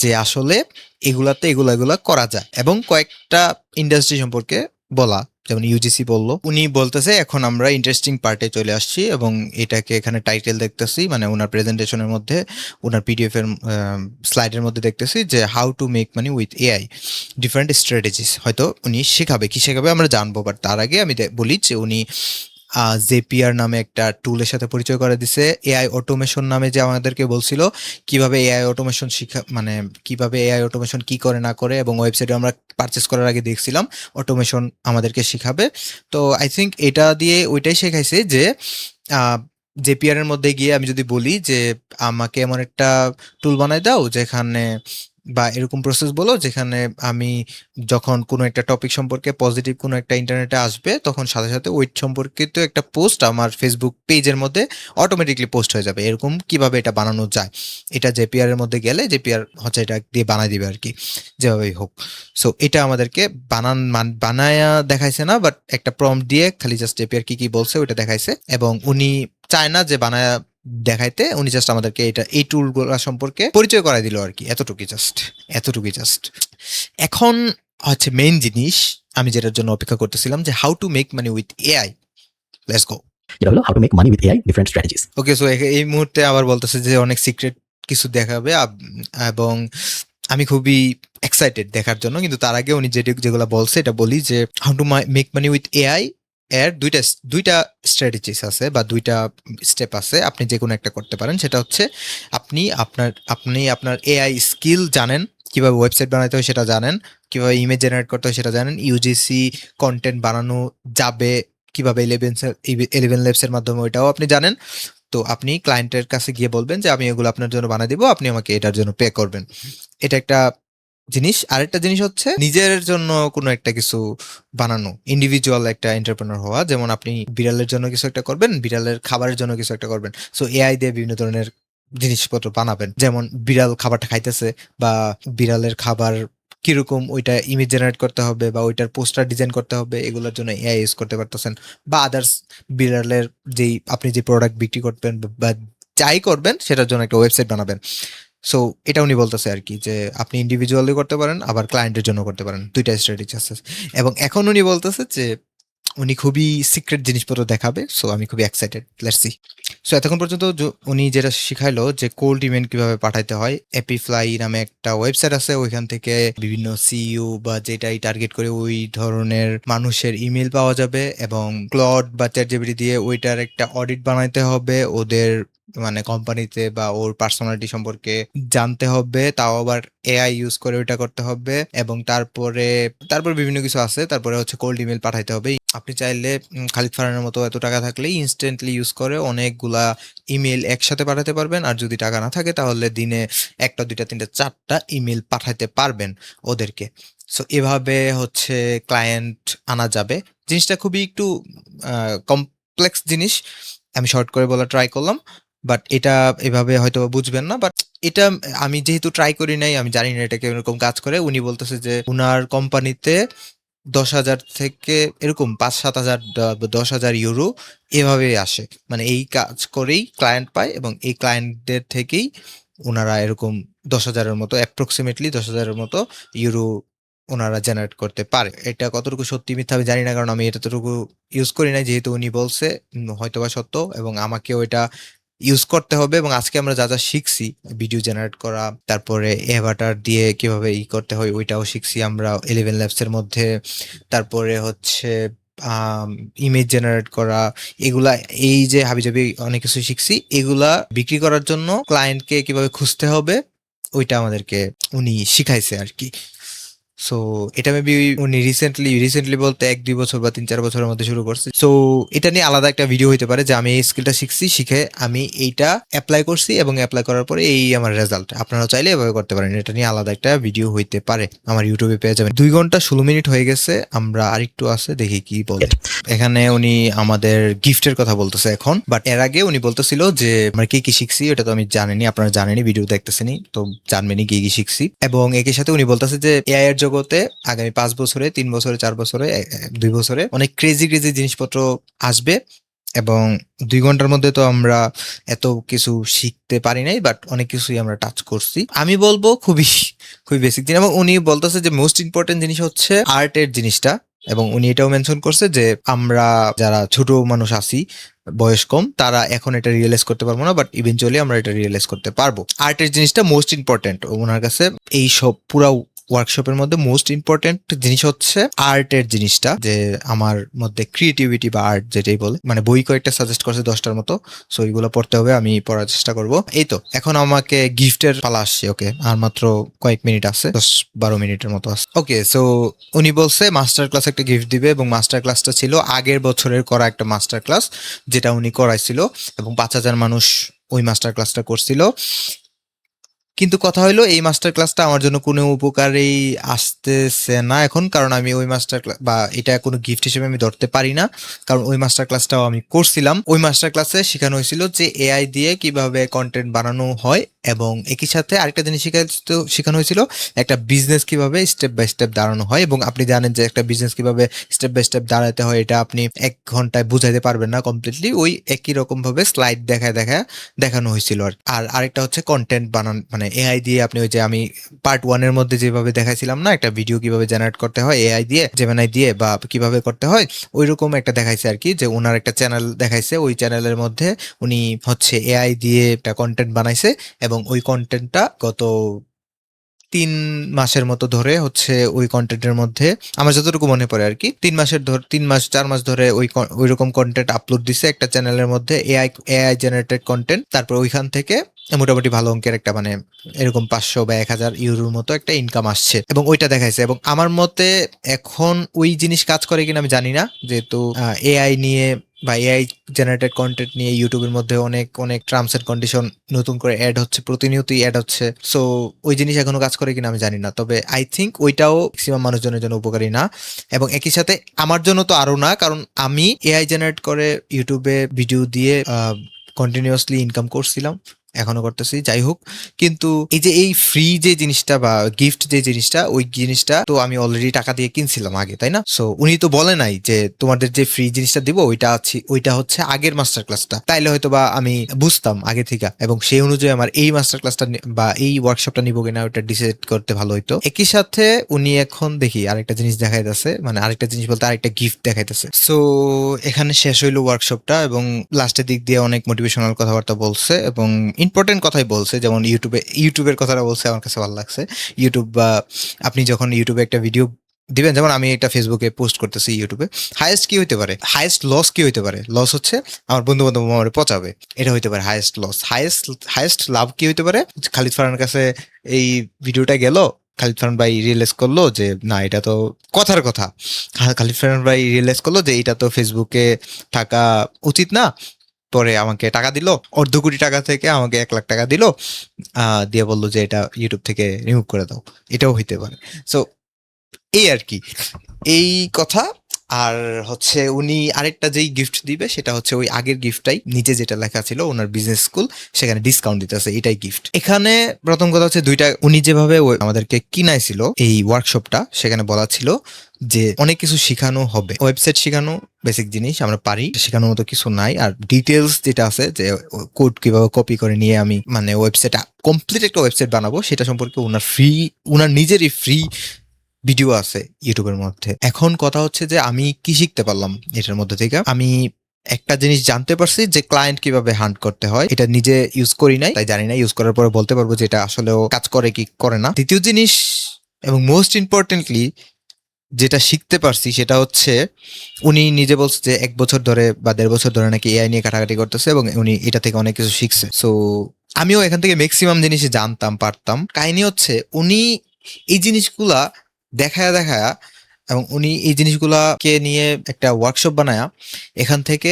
যে আসলে এগুলাতে এগুলা করা যায়, এবং কয়েকটা ইন্ডাস্ট্রি সম্পর্কে বলা, যেমন ইউজিসি বললো। উনি বলতেছে এখন আমরা ইন্টারেস্টিং পার্টে চলে আসছি এবং এটাকে এখানে টাইটেল দেখতেছি, মানে ওনার প্রেজেন্টেশনের মধ্যে ওনার পিডিএফ এর স্লাইডের মধ্যে দেখতেছি যে how to make money with AI different strategies. হয়তো উনি কি শেখাবে আমরা জানবো, বাট তার আগে আমি বলি যে উনি জেপিআর নামে একটা টুলের সাথে পরিচয় করে দিছে। এআই অটোমেশন নামে যে আমাদেরকে বলছিল কিভাবে এআই অটোমেশন মানে কিভাবে এআই অটোমেশন কি করে না করে, এবং ওয়েবসাইটে আমরা পারচেস করার আগে দেখছিলাম অটোমেশন আমাদেরকে শিখাবে। তো আই থিঙ্ক এটা দিয়ে ওইটাই শেখাইছে যে জেপিআর এর মধ্যে গিয়ে আমি যদি বলি যে আমাকে এমন একটা টুল বানাই দাও যেখানে বা এরকম প্রসেস বলো যেখানে আমি যখন কোনো একটা টপিক সম্পর্কে পজিটিভ কোনো একটা ইন্টারনেটে আসবে তখন সাথে সাথে ওই সম্পর্কিত একটা পোস্ট আমার ফেসবুক পেজের মধ্যে অটোমেটিকলি পোস্ট হয়ে যাবে। এরকম কিভাবে এটা বানানো যায়, এটা জেপিআর এর মধ্যে গেলে জেপিআর হচ্ছে এটা দিয়ে বানাই দিবে আর কি, যেভাবেই হোক। সো এটা আমাদেরকে বানায়া দেখাইছে না, বাট একটা প্রম্পট দিয়ে খালি জাস্ট জেপিআর কি কি বলছে ওইটা দেখাইছে, এবং উনি চায় না যে বানায়া দেখাইতে, উনি জাস্ট আমাদেরকে এটা এই টুলগুলো সম্পর্কে পরিচয় করাই দিল আর কি, এতটুকুই জাস্ট। এখন হচ্ছে মেইন জিনিস, আমি যেটার জন্য অপেক্ষা করতেছিলাম, যে how to make money with AI. Let's go. যেটা হলো how to make money with AI different strategies. Okay, so এই মুহূর্তে আবার বলতেছে যে অনেক সিক্রেট কিছু দেখাবে, এবং আমি খুবই এক্সাইটেড দেখার জন্য। কিন্তু তার আগে উনি যেগুলো বলছে এটা বলি, যে how to make money with AI এর দুইটা স্ট্র্যাটেজিস আছে বা দুইটা স্টেপ আছে, আপনি যে কোনো একটা করতে পারেন। সেটা হচ্ছে আপনি আপনার এআই স্কিল জানেন, কিভাবে ওয়েবসাইট বানাতে হয় সেটা জানেন, কিভাবে ইমেজ জেনারেট করতে হয় সেটা জানেন, ইউজিসি কন্টেন্ট বানানো যাবে কিভাবে 11 ল্যাবস এর মাধ্যমে ওইটাও আপনি জানেন। তো আপনি ক্লায়েন্টের কাছে গিয়ে বলবেন যে আমি এগুলো আপনার জন্য বানিয়ে দিব, আপনি আমাকে এটার জন্য পে করবেন। এটা একটা জিনিস। আরেকটা জিনিস হচ্ছে নিজের জন্য কোনো একটা কিছু বানানো, ইন্ডিভিজুয়াল একটা এন্টারপ্রেনার হওয়া। যেমন আপনি বিড়ালের জন্য কিছু একটা করবেন, বিড়ালের খাবারের জন্য কিছু একটা করবেন। সো এআই দিয়ে বিভিন্ন ধরনের জিনিসপত্র বানাবেন, যেমন বিড়াল খাবারটা খাইতেছে বা বিড়ালের খাবার কিরকম ওইটা ইমেজ জেনারেট করতে হবে বা ওইটার পোস্টার ডিজাইন করতে হবে, এগুলোর জন্য এআই ইউজ করতে পারতেছেন। বা আদার্স বিড়ালের আপনি যে প্রোডাক্ট বিক্রি করবেন বা যাই করবেন সেটার জন্য একটা ওয়েবসাইট বানাবেন। সো এটা উনি বলতেছে আর কি, যে আপনি ইন্ডিভিজুয়ালি করতে পারেন আবার ক্লায়েন্টের জন্য করতে পারেন, দুইটা স্ট্র্যাটেজি আছে। এবং এখন উনি বলতেছে যে উনি খুবই সিক্রেট জিনিসপত্র দেখাবে। সো আমি খুবই এক্সাইটেড, লেটস সি। সো এতক্ষণ পর্যন্ত উনি যেটা শিখাইলো যে কোল্ড ইমেল কিভাবে পাঠাইতে হয়, এপিফ্লাই নামে একটা ওয়েবসাইট আছে, ওইখান থেকে বিভিন্ন সিইও বা যেটাই টার্গেট করে ওই ধরনের মানুষের ইমেল পাওয়া যাবে, এবং ক্লড বা চ্যাটজিপিটি দিয়ে ওইটার একটা অডিট বানাইতে হবে, ওদের মানে কোম্পানিতে বা ওর পার্সোনালিটি সম্পর্কে জানতে হবে, তাও আবার এআই ইউজ করে ওইটা করতে হবে। এবং তারপর বিভিন্ন কিছু আছে, তারপরে হচ্ছে কোল্ড ইমেল পাঠাইতে হবে। আপনি চাইলে খালিদ ফারহানের মতো এত টাকা থাকলেই ইনস্ট্যান্টলি ইউজ করে অনেকগুলা ইমেল একসাথে পাঠাতে পারবেন। আর যদি টাকা না থাকে তাহলে দিনে একটা দুইটা তিনটা চারটা ইমেল পাঠাতে পারবেন ওদেরকে। সো এভাবে হচ্ছে ক্লায়েন্ট আনা যাবে। জিনিসটা খুবই একটু কমপ্লেক্স জিনিস, আমি শর্ট করে বলা ট্রাই করলাম, বাট এটা এভাবে হয়তো বুঝবেন না। বাট এটা আমি যেহেতু ট্রাই করি নাই, আমি জানি না এটা কিরকম কাজ করে। উনি বলতেছে যে উনার কোম্পানিতে 10,000 থেকে এরকম 5-7 হাজার 10,000 ইউরো এভাবেই আসে, মানে এই কাজ করেই ক্লায়েন্ট পায়, এবং এই ক্লায়েন্টদের থেকেই ওনারা এরকম 10,000-এর মতো, অ্যাপ্রক্সিমেটলি 10,000-এর মতো ইউরো ওনারা জেনারেট করতে পারে। এটা কতটুকু সত্যি মিথ্যা আমি জানি না, কারণ আমি এতটুকু ইউজ করি নাই। যেহেতু উনি বলছে হয়তোবা সত্য, এবং আমাকেও এটা ইউজ করতে হবে। এবং আজকে আমরা যা যা শিখছি, ভিডিও জেনারেট করা, তারপরে অ্যাভাটার দিয়ে কিভাবে করতে হয় ওইটাও শিখছি আমরা 11 ল্যাবস এর মধ্যে। তারপরে হচ্ছে ইমেজ জেনারেট করা, এগুলা এই যে হাবিজাবি অনেক কিছু শিখছি, এগুলা বিক্রি করার জন্য ক্লায়েন্টকে কিভাবে খুঁজতে হবে ওইটা আমাদেরকে উনি শিখাইছে আর কি। সো এটা মেবি উনি রিসেন্টলি বলতে 1-2 বছর বা 3-4 বছরের মধ্যে শুরু করছে। সো এটা নিয়ে আলাদা একটা ভিডিও হইতে পারে, যে আমি এই স্কিলটা শিখছি, শিখে আমি এইটা অ্যাপ্লাই করছি, এবং অ্যাপ্লাই করার পরে এই আমার রেজাল্ট। আপনারাও চাইলে এভাবে করতে পারেন। এটা নিয়ে আলাদা একটা ভিডিও হইতে পারে, আমার ইউটিউবে পেয়ে যাবেন। 2 ঘন্টা 16 মিনিট হয়ে গেছে, আমরা আরেকটু আছে, দেখি কি বলে। এখানে উনি আমাদের গিফটের কথা বলতেছে এখন, বাট এর আগে উনি বলতেছিল যে আমরা কি কি শিখছি, ওটা তো আমি জানিনি, আপনারা জানেনি, ভিডিও দেখতেছেনি তো জানবেনি কি কি শিখছি। এবং একই সাথে উনি বলতেছে যে এআই এর জগতে আগামী 5 বছরে, 3 বছরে, 4 বছরে, 2 বছরে অনেক ক্রেজি জিনিসপত্র আসবে। এবং 2 ঘন্টার মধ্যে তো আমরা এত কিছু শিখতে পারি নাই, বাট অনেক কিছুই আমরা টাচ করছি। আমি বলবো খুবই বেসিক জিনিস। এবং উনি বলতেছে যে মোস্ট ইম্পর্টেন্ট জিনিস হচ্ছে আর্টের জিনিসটা। এবং উনি এটাও মেনশন করছে যে আমরা যারা ছোট মানুষ আছি, বয়স কম, তারা এখন এটা রিয়েলাইজ করতে পারবো না, বাট ইভেনচুয়ালি আমরা এটা রিয়েলাইজ করতে পারবো। আর্টের জিনিসটা মোস্ট ইম্পর্টেন্ট ওনার কাছে। এই সব পুরা ওয়ার্কশপের মধ্যে মোস্ট ইম্পর্টেন্ট জিনিস হচ্ছে আর্টের জিনিসটা, যে আমার মধ্যে ক্রিয়েটিভিটি বা আর্ট যেটাই বলে। মানে বই কয়েকটা সাজেস্ট করছে 10টার মতো, সো এইগুলো পড়তে হবে, আমি পড়ার চেষ্টা করব। এই তো এখন আমাকে গিফটের পালা আসছে। ওকে, আর মাত্র কয়েক মিনিট আছে, 10-12 মিনিটের মতো আছে। ওকে, সো উনি বলছে মাস্টার ক্লাস একটা গিফট দিবে, এবং মাস্টার ক্লাসটা ছিল আগের বছরের করা একটা মাস্টার ক্লাস, যেটা উনি করাইছিল, এবং 5,000 মানুষ ওই মাস্টার ক্লাসটা করছিল। কিন্তু কথা হলো এই মাস্টার ক্লাসটা আমার জন্য কোনো উপকারেই আসতেছে না এখন, কারণ আমি ওই মাস্টার ক্লাস বা এটা কোনো গিফট হিসেবে আমি ধরতে পারি না, কারণ ওই মাস্টার ক্লাসটাও আমি করছিলাম। ওই মাস্টার ক্লাসে শেখানো হয়েছিল যে এআই দিয়ে কিভাবে কন্টেন্ট বানানো হয়, এবং একই সাথে আরেকটা জিনিস শেখানো হয়েছিল একটা বিজনেস কিভাবে স্টেপ বাই স্টেপ দাঁড়ানো হয়। এবং আপনি জানেন যে একটা বিজনেস কিভাবে স্টেপ বাই স্টেপ দাঁড়াতে হয় এটা আপনি 1 ঘন্টায় বুঝাইতে পারবেন না কমপ্লিটলি। ওই একই রকম ভাবে স্লাইড দেখানো হয়েছিল। আর আরেকটা হচ্ছে কন্টেন্ট বানান, মানে এআই দিয়ে আপনি ওই যে আমি পার্ট 1-এর মধ্যে যেভাবে দেখাইছিলাম না একটা ভিডিও কিভাবে জেনারেট করতে হয় এআই দিয়ে, জেমিনাই দিয়ে, বা কিভাবে করতে হয়, ওইরকম একটা দেখাইছে আর কি। যে ওনার একটা চ্যানেল দেখাইছে, ওই চ্যানেলের মধ্যে উনি হচ্ছে এআই দিয়ে একটা কন্টেন্ট বানাইছে, এবং ওই কন্টেন্টটা গত 3 মাসের মতো ধরে হচ্ছে ওই কন্টেন্টের মধ্যে, আমার যতটুকু মনে পড়ে আর কি, 3 মাস 4 মাস ধরে ওইরকম কন্টেন্ট আপলোড দিছে একটা চ্যানেলের মধ্যে, এআই জেনারেটেড কন্টেন্ট। তারপর ওইখান থেকে মোটামুটি ভালো অঙ্কের একটা, মানে এরকম 500 বা 1000 ইউরোর মতো একটা ইনকাম আসছে, এবং ওইটা দেখাইছে। এবং আমার মতে এখন ওই জিনিস কাজ করে কিনা আমি জানি না, যেহেতু এআই নিয়ে বা এআই জেনারেটেড কন্টেন্ট নিয়ে ইউটিউবের মধ্যে অনেক অনেক টার্মস এন্ড কন্ডিশন নতুন করে অ্যাড হচ্ছে, প্রতিনিয়তই অ্যাড হচ্ছে। সো ওই জিনিস এখনো কাজ করে কিনা আমি জানি না, তবে আই থিঙ্ক ওইটাও ম্যাক্সিমাম মানুষজনের জন্য উপকারী না। এবং একই সাথে আমার জন্য তো আরো না, কারণ আমি এআই জেনারেট করে ইউটিউবে ভিডিও দিয়ে কন্টিনিউয়াসলি ইনকাম করছিলাম, এখনো করতেছি, যাই হোক। কিন্তু এই যে এই ফ্রি যে জিনিসটা বা গিফট যে জিনিসটা, ওই জিনিসটা তো আমি অলরেডি টাকা দিয়ে কিনছিলাম আগে, তাই না? সো উনি তো বলে নাই যে তোমাদের যে ফ্রি জিনিসটা দিব ওইটা হচ্ছে আগের মাস্টার ক্লাসটা, তাইলে হয়তো বা আমি বুঝতাম আগে থেকে, এবং সেই অনুযায়ী আমার এই মাস্টার ক্লাসটা বা এই ওয়ার্কশপটা নিবো কিনা ওইটা ডিসাইড করতে ভালো হইতো। একই সাথে উনি এখন দেখি আরেকটা জিনিস দেখাইতেছে, মানে আরেকটা জিনিস বলতে আরেকটা গিফট দেখাইতেছে। সো এখানে শেষ হইলো ওয়ার্কশপটা, এবং লাস্টের দিক দিয়ে অনেক মোটিভেশনাল কথাবার্তা বলছে, এবং ইম্পর্টেন্ট কথাই বলছে, যেমন ইউটিউবের কথাটা বলছে, আমার কাছে ভালো লাগছে। ইউটিউব বা আপনি যখন ইউটিউবে একটা ভিডিও দিবেন, যেমন আমি এটা ফেসবুকে পোস্ট করতেছি ইউটিউবে, হাইয়েস্ট কি হইতে পারে, হাইয়েস্ট লস কি হইতে পারে? লস হচ্ছে আমার বন্ধু বান্ধব আমার পচাবে, এটা হইতে পারে হাইয়েস্ট লস। হাইয়েস্ট লাভ কি হইতে পারে? খালিদ ফারহানের কাছে এই ভিডিওটা গেল, খালিদ ফারহান ভাই রিয়েলাইজ করলো যে না, এটা তো কথার কথা। খালিদ ফারহান ভাই রিয়েলাইজ করলো যে এটা তো ফেসবুকে থাকা উচিত না, পরে আমাকে টাকা দিল, 1/2 কোটি টাকা থেকে আমাকে 1 লাখ টাকা দিল, দিয়ে বললো যে এটা ইউটিউব থেকে রিমুভ করে দাও। এটাও হইতে পারে। সো এই আর কি, এই কথা। আর হচ্ছে উনি আরেকটা যেই গিফট দিবে সেটা হচ্ছে ওই আগের গিফটটাই, নিচে যেটা লেখা ছিল ওনার বিজনেস স্কুল, সেখানে ডিসকাউন্ট দিতেছে, এটাই গিফট। এখানে প্রথম কথা হচ্ছে দুইটা, উনি যেভাবে আমাদেরকে কিনাইছিল এই ওয়ার্কশপটা, সেখানে বলা ছিল যে অনেক কিছু শেখানো হবে, ওয়েবসাইট শেখানো, বেসিক জিনিস আমরা পারি, শেখানোর মতো কিছু নাই। আর ডিটেলস যেটা আছে যে কোড কিভাবে কপি করে নিয়ে আমি মানে ওয়েবসাইট, কমপ্লিট একটা ওয়েবসাইট বানাবো, সেটা সম্পর্কে উনার নিজেরই ফ্রি ভিডিও আছে ইউটিউবের মধ্যে। এখন কথা হচ্ছে যে আমি কি শিখতে পারলাম এটার মধ্যে থেকে? আমি একটা জিনিস জানতে পারছি যে ক্লায়েন্ট কিভাবে হান্ট করতে হয়, এটা নিজে ইউজ করি নাই, তাই জানি না, ইউজ করার পরে বলতে পারবো যে এটা আসলেও কাজ করে কি করে না। দ্বিতীয় জিনিস এবং মোস্ট ইম্পর্টেন্টলি যেটা শিখতে পারছি সেটা হচ্ছে উনি নিজে বলছে যে 1 বছর ধরে বা 1.5 বছর ধরে নাকি এআই নিয়ে কাটাকাটি করতেছে, এবং উনি এটা থেকে অনেক কিছু শিখছে। সো আমিও এখান থেকে ম্যাক্সিমাম জিনিসই জানতাম পারতাম। কাহিনী হচ্ছে উনি এই জিনিসগুলা দেখায়া দেখায়া, এবং উনি এই জিনিসগুলাকে নিয়ে একটা ওয়ার্কশপ বানায়া এখান থেকে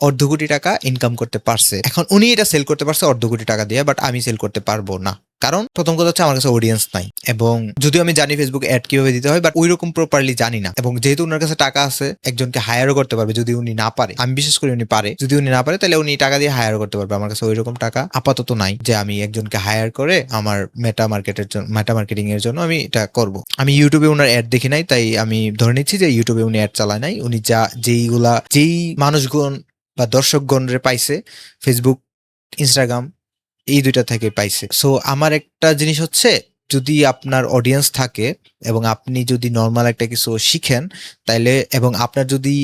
1/2 কোটি টাকা ইনকাম করতে পারছে। এখন উনি এটা সেল করতে পারছে 1/2 কোটি টাকা দিয়ে, বাট আমি সেল করতে পারবো না, কারণ প্রথম কথা হচ্ছে আমার কাছে অডিয়েন্স নাই, এবং যদিও আমি জানি ফেসবুক অ্যাড কিভাবে দিতে হয়, বাট ওইরকম প্রপারলি জানি না। এবং যেহেতু ওনার কাছে টাকা আছে, একজনকে হায়ারও করতে পারবে যদি উনি না পারে, আমি বিশেষ করি উনি পারে, যদি উনি না পারে তাহলে উনি টাকা দিয়ে হায়ার করতে পারবে। আমার কাছে ওইরকম টাকা আপাতত নাই যে আমি একজনকে হায়ার করে আমার মেটা মার্কেটিং এর জন্য আমি এটা করব। আমি ইউটিউবে ওনার অ্যাড দেখি নাই, তাই আমি ধরে নিচ্ছি যে ইউটিউবে উনি অ্যাড চালায় নাই। উনি যেই মানুষগণ বা দর্শকগণরে পাইছে ফেসবুক, ইনস্টাগ্রাম, এই দুইটা থেকে পাইছে। সো আমার একটা জিনিস হচ্ছে, যদি আপনার অডিয়েন্স থাকে এবং আপনি যদি নর্মাল একটা কিছু শিখেন, তাইলে, এবং আপনার যদি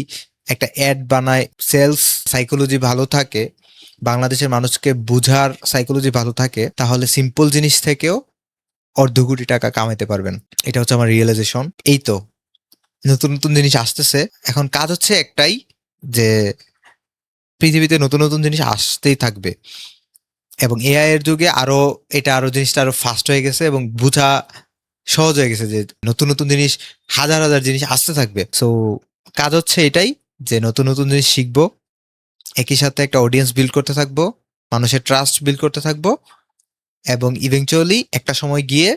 একটা অ্যাড বানায় সেলস সাইকোলজি ভালো থাকে, বাংলাদেশের মানুষকে বুঝার সাইকোলজি ভালো থাকে, তাহলে সিম্পল জিনিস থেকেও 1/2 কোটি টাকা কামাইতে পারবেন। এটা হচ্ছে আমার রিয়েলাইজেশন। এই তো, নতুন নতুন জিনিস আসতেছে, এখন কাজ হচ্ছে একটাই, যে পৃথিবীতে নতুন নতুন জিনিস আসতেই থাকবে, এবং এআই এর যুগে আরো জিনিসটা আরো ফাস্ট হয়ে গেছে, এবং বোঝা সহজ হয়ে গেছে যে নতুন নতুন জিনিস, হাজার হাজার জিনিস আসতে থাকবে। সো কাজ হচ্ছে এটাই, যে নতুন নতুন জিনিস শিখবো, একই সাথে একটা অডিয়েন্স বিল্ড করতে থাকবো, মানুষের ট্রাস্ট বিল্ড করতে থাকবো, এবং ইভেনচুয়ালি একটা সময় গিয়ে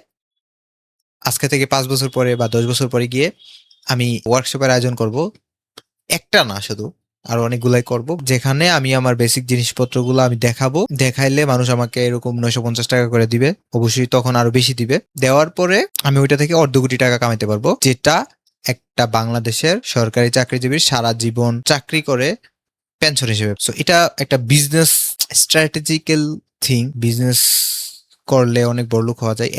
আজকে থেকে 5 বছর পরে বা 10 বছর পরে গিয়ে আমি ওয়ার্কশপের আয়োজন করব, একটা না শুধু, আরো অনেকগুলাই করব, যেখানে আমি আমার বেসিক জিনিসপত্রগুলো আমি দেখাবো, দেখাইলে মানুষ আমাকে এরকম 950 টাকা করে দিবে, অবশ্যই তখন আরো বেশি দিবে। দেওয়ার পরে আমি ওইটা থেকে অর্ধ কোটি টাকা কামাইতে পারবো, যেটা একটা বাংলাদেশের সরকারি চাকরিজীবীর সারা জীবন চাকরি করে পেনশন হিসেবে। সো এটা একটা বিজনেস স্ট্র্যাটেজিক্যাল থিং, বিজনেস করলে অনেক বড়লোক হওয়া যায়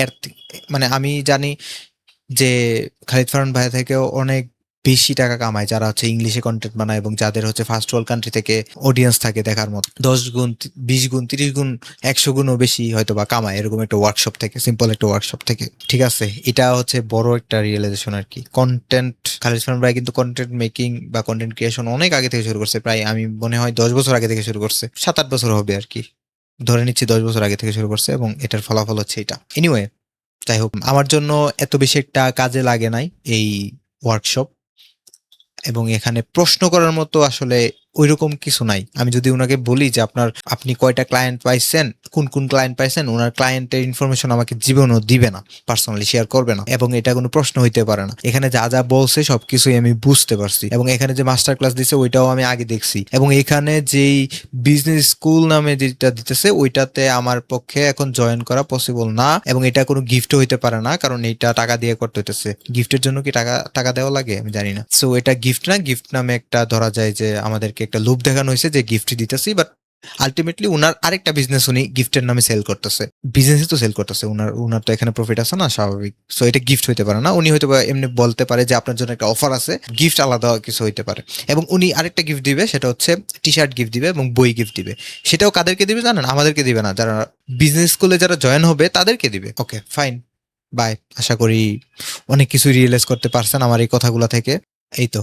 মানে আমি জানি যে খালিদ ফারহান ভাই থেকেও অনেক বেশি টাকা কামায় যারা হচ্ছে ইংলিশে কন্টেন্ট বানায় এবং যাদের হচ্ছে ফার্স্ট ওয়ার্ল্ড কান্ট্রি থেকে অডিয়েন্স থাকে দেখার মতো, 10 গুণ 20 গুণ 30 গুণ 100 গুণও বেশি হয়তো বা কামায় এরকম একটা ওয়ার্কশপ থেকে, সিম্পল একটা ওয়ার্কশপ থেকে। ঠিক আছে, এটা হচ্ছে বড় একটা রিয়েলাইজেশন আর কি। কন্টেন্ট, খালিদ ফারহান ভাই কিন্তু কন্টেন্ট মেকিং বা কন্টেন্ট ক্রিয়েশন অনেক আগে থেকে শুরু করছে, প্রায় আমি মনে হয় 10 বছর আগে থেকে শুরু করছে, 7-8 বছর হবে আর কি, ধরে নিচ্ছি 10 বছর আগে থেকে শুরু করছে, এবং এটার ফলাফল হচ্ছে এটা। এনিওয়ে, যাই হোক, আমার জন্য এত বেশি একটা কাজে লাগে নাই এই ওয়ার্কশপ, এবং এখানে প্রশ্ন করার মতো আসলে ওইরকম কিছু নাই। আমি যদি ওনাকে বলি যে আপনি কয়টা ক্লায়েন্ট পাইছেন, কোন কোন ক্লায়েন্ট পাইছেন, ওনার ক্লায়েন্টের ইনফরমেশন আমাকে জীবনও দিবে না, পার্সোনালি শেয়ার করবে না, এবং এটা কোনো প্রশ্ন হইতে পারে না। এখানে যা যা বলছে সবকিছুই আমি বুঝতে পারছি, এবং এখানে যে মাস্টার ক্লাস দিছে ওইটাও আমি আগে দেখছি, এবং এখানে যেই বিজনেস স্কুল নামে যেটা দিতেছে ওইটাতে আমার পক্ষে এখন জয়েন করা পসিবল না, এবং এটা কোনো গিফটও হইতে পারে না, কারণ এটা টাকা দিয়ে করতে হইতেছে। গিফটের জন্য কি টাকা টাকা দেওয়া লাগে আমি জানি না। সো এটা গিফট না, গিফট নামে একটা ধরা যায় যে আমাদেরকে একটা লোভ দেখানো হয়েছে যে গিফট দিতেছি, বাট আলটিমেটলি উনার আরেকটা বিজনেস উনি গিফটের নামে সেল করতেছে, বিজনেসই তো সেল করতেছে, উনার তো এখানে প্রফিট আছে না, স্বাভাবিক। সো এটা গিফট হইতে পারে না। উনি হয়তো বা এমনি বলতে পারে যে আপনার জন্য একটা অফার আছে, গিফট আলাদা কিছু হইতে পারে। এবং উনি আরেকটা গিফট দিবে, সেটা হচ্ছে টি শার্ট গিফট দিবে এবং বই গিফট দিবে। সেটাও কাদেরকে দিবে জানেন? আমাদেরকে দিবে না, যারা বিজনেস স্কুলে যারা জয়েন হবে তাদেরকে দিবে। Okay fine, by. আশা করি অনেক কিছু রিয়েলাইজ করতে পারছেন আমার এই কথাগুলো থেকে। এই তো।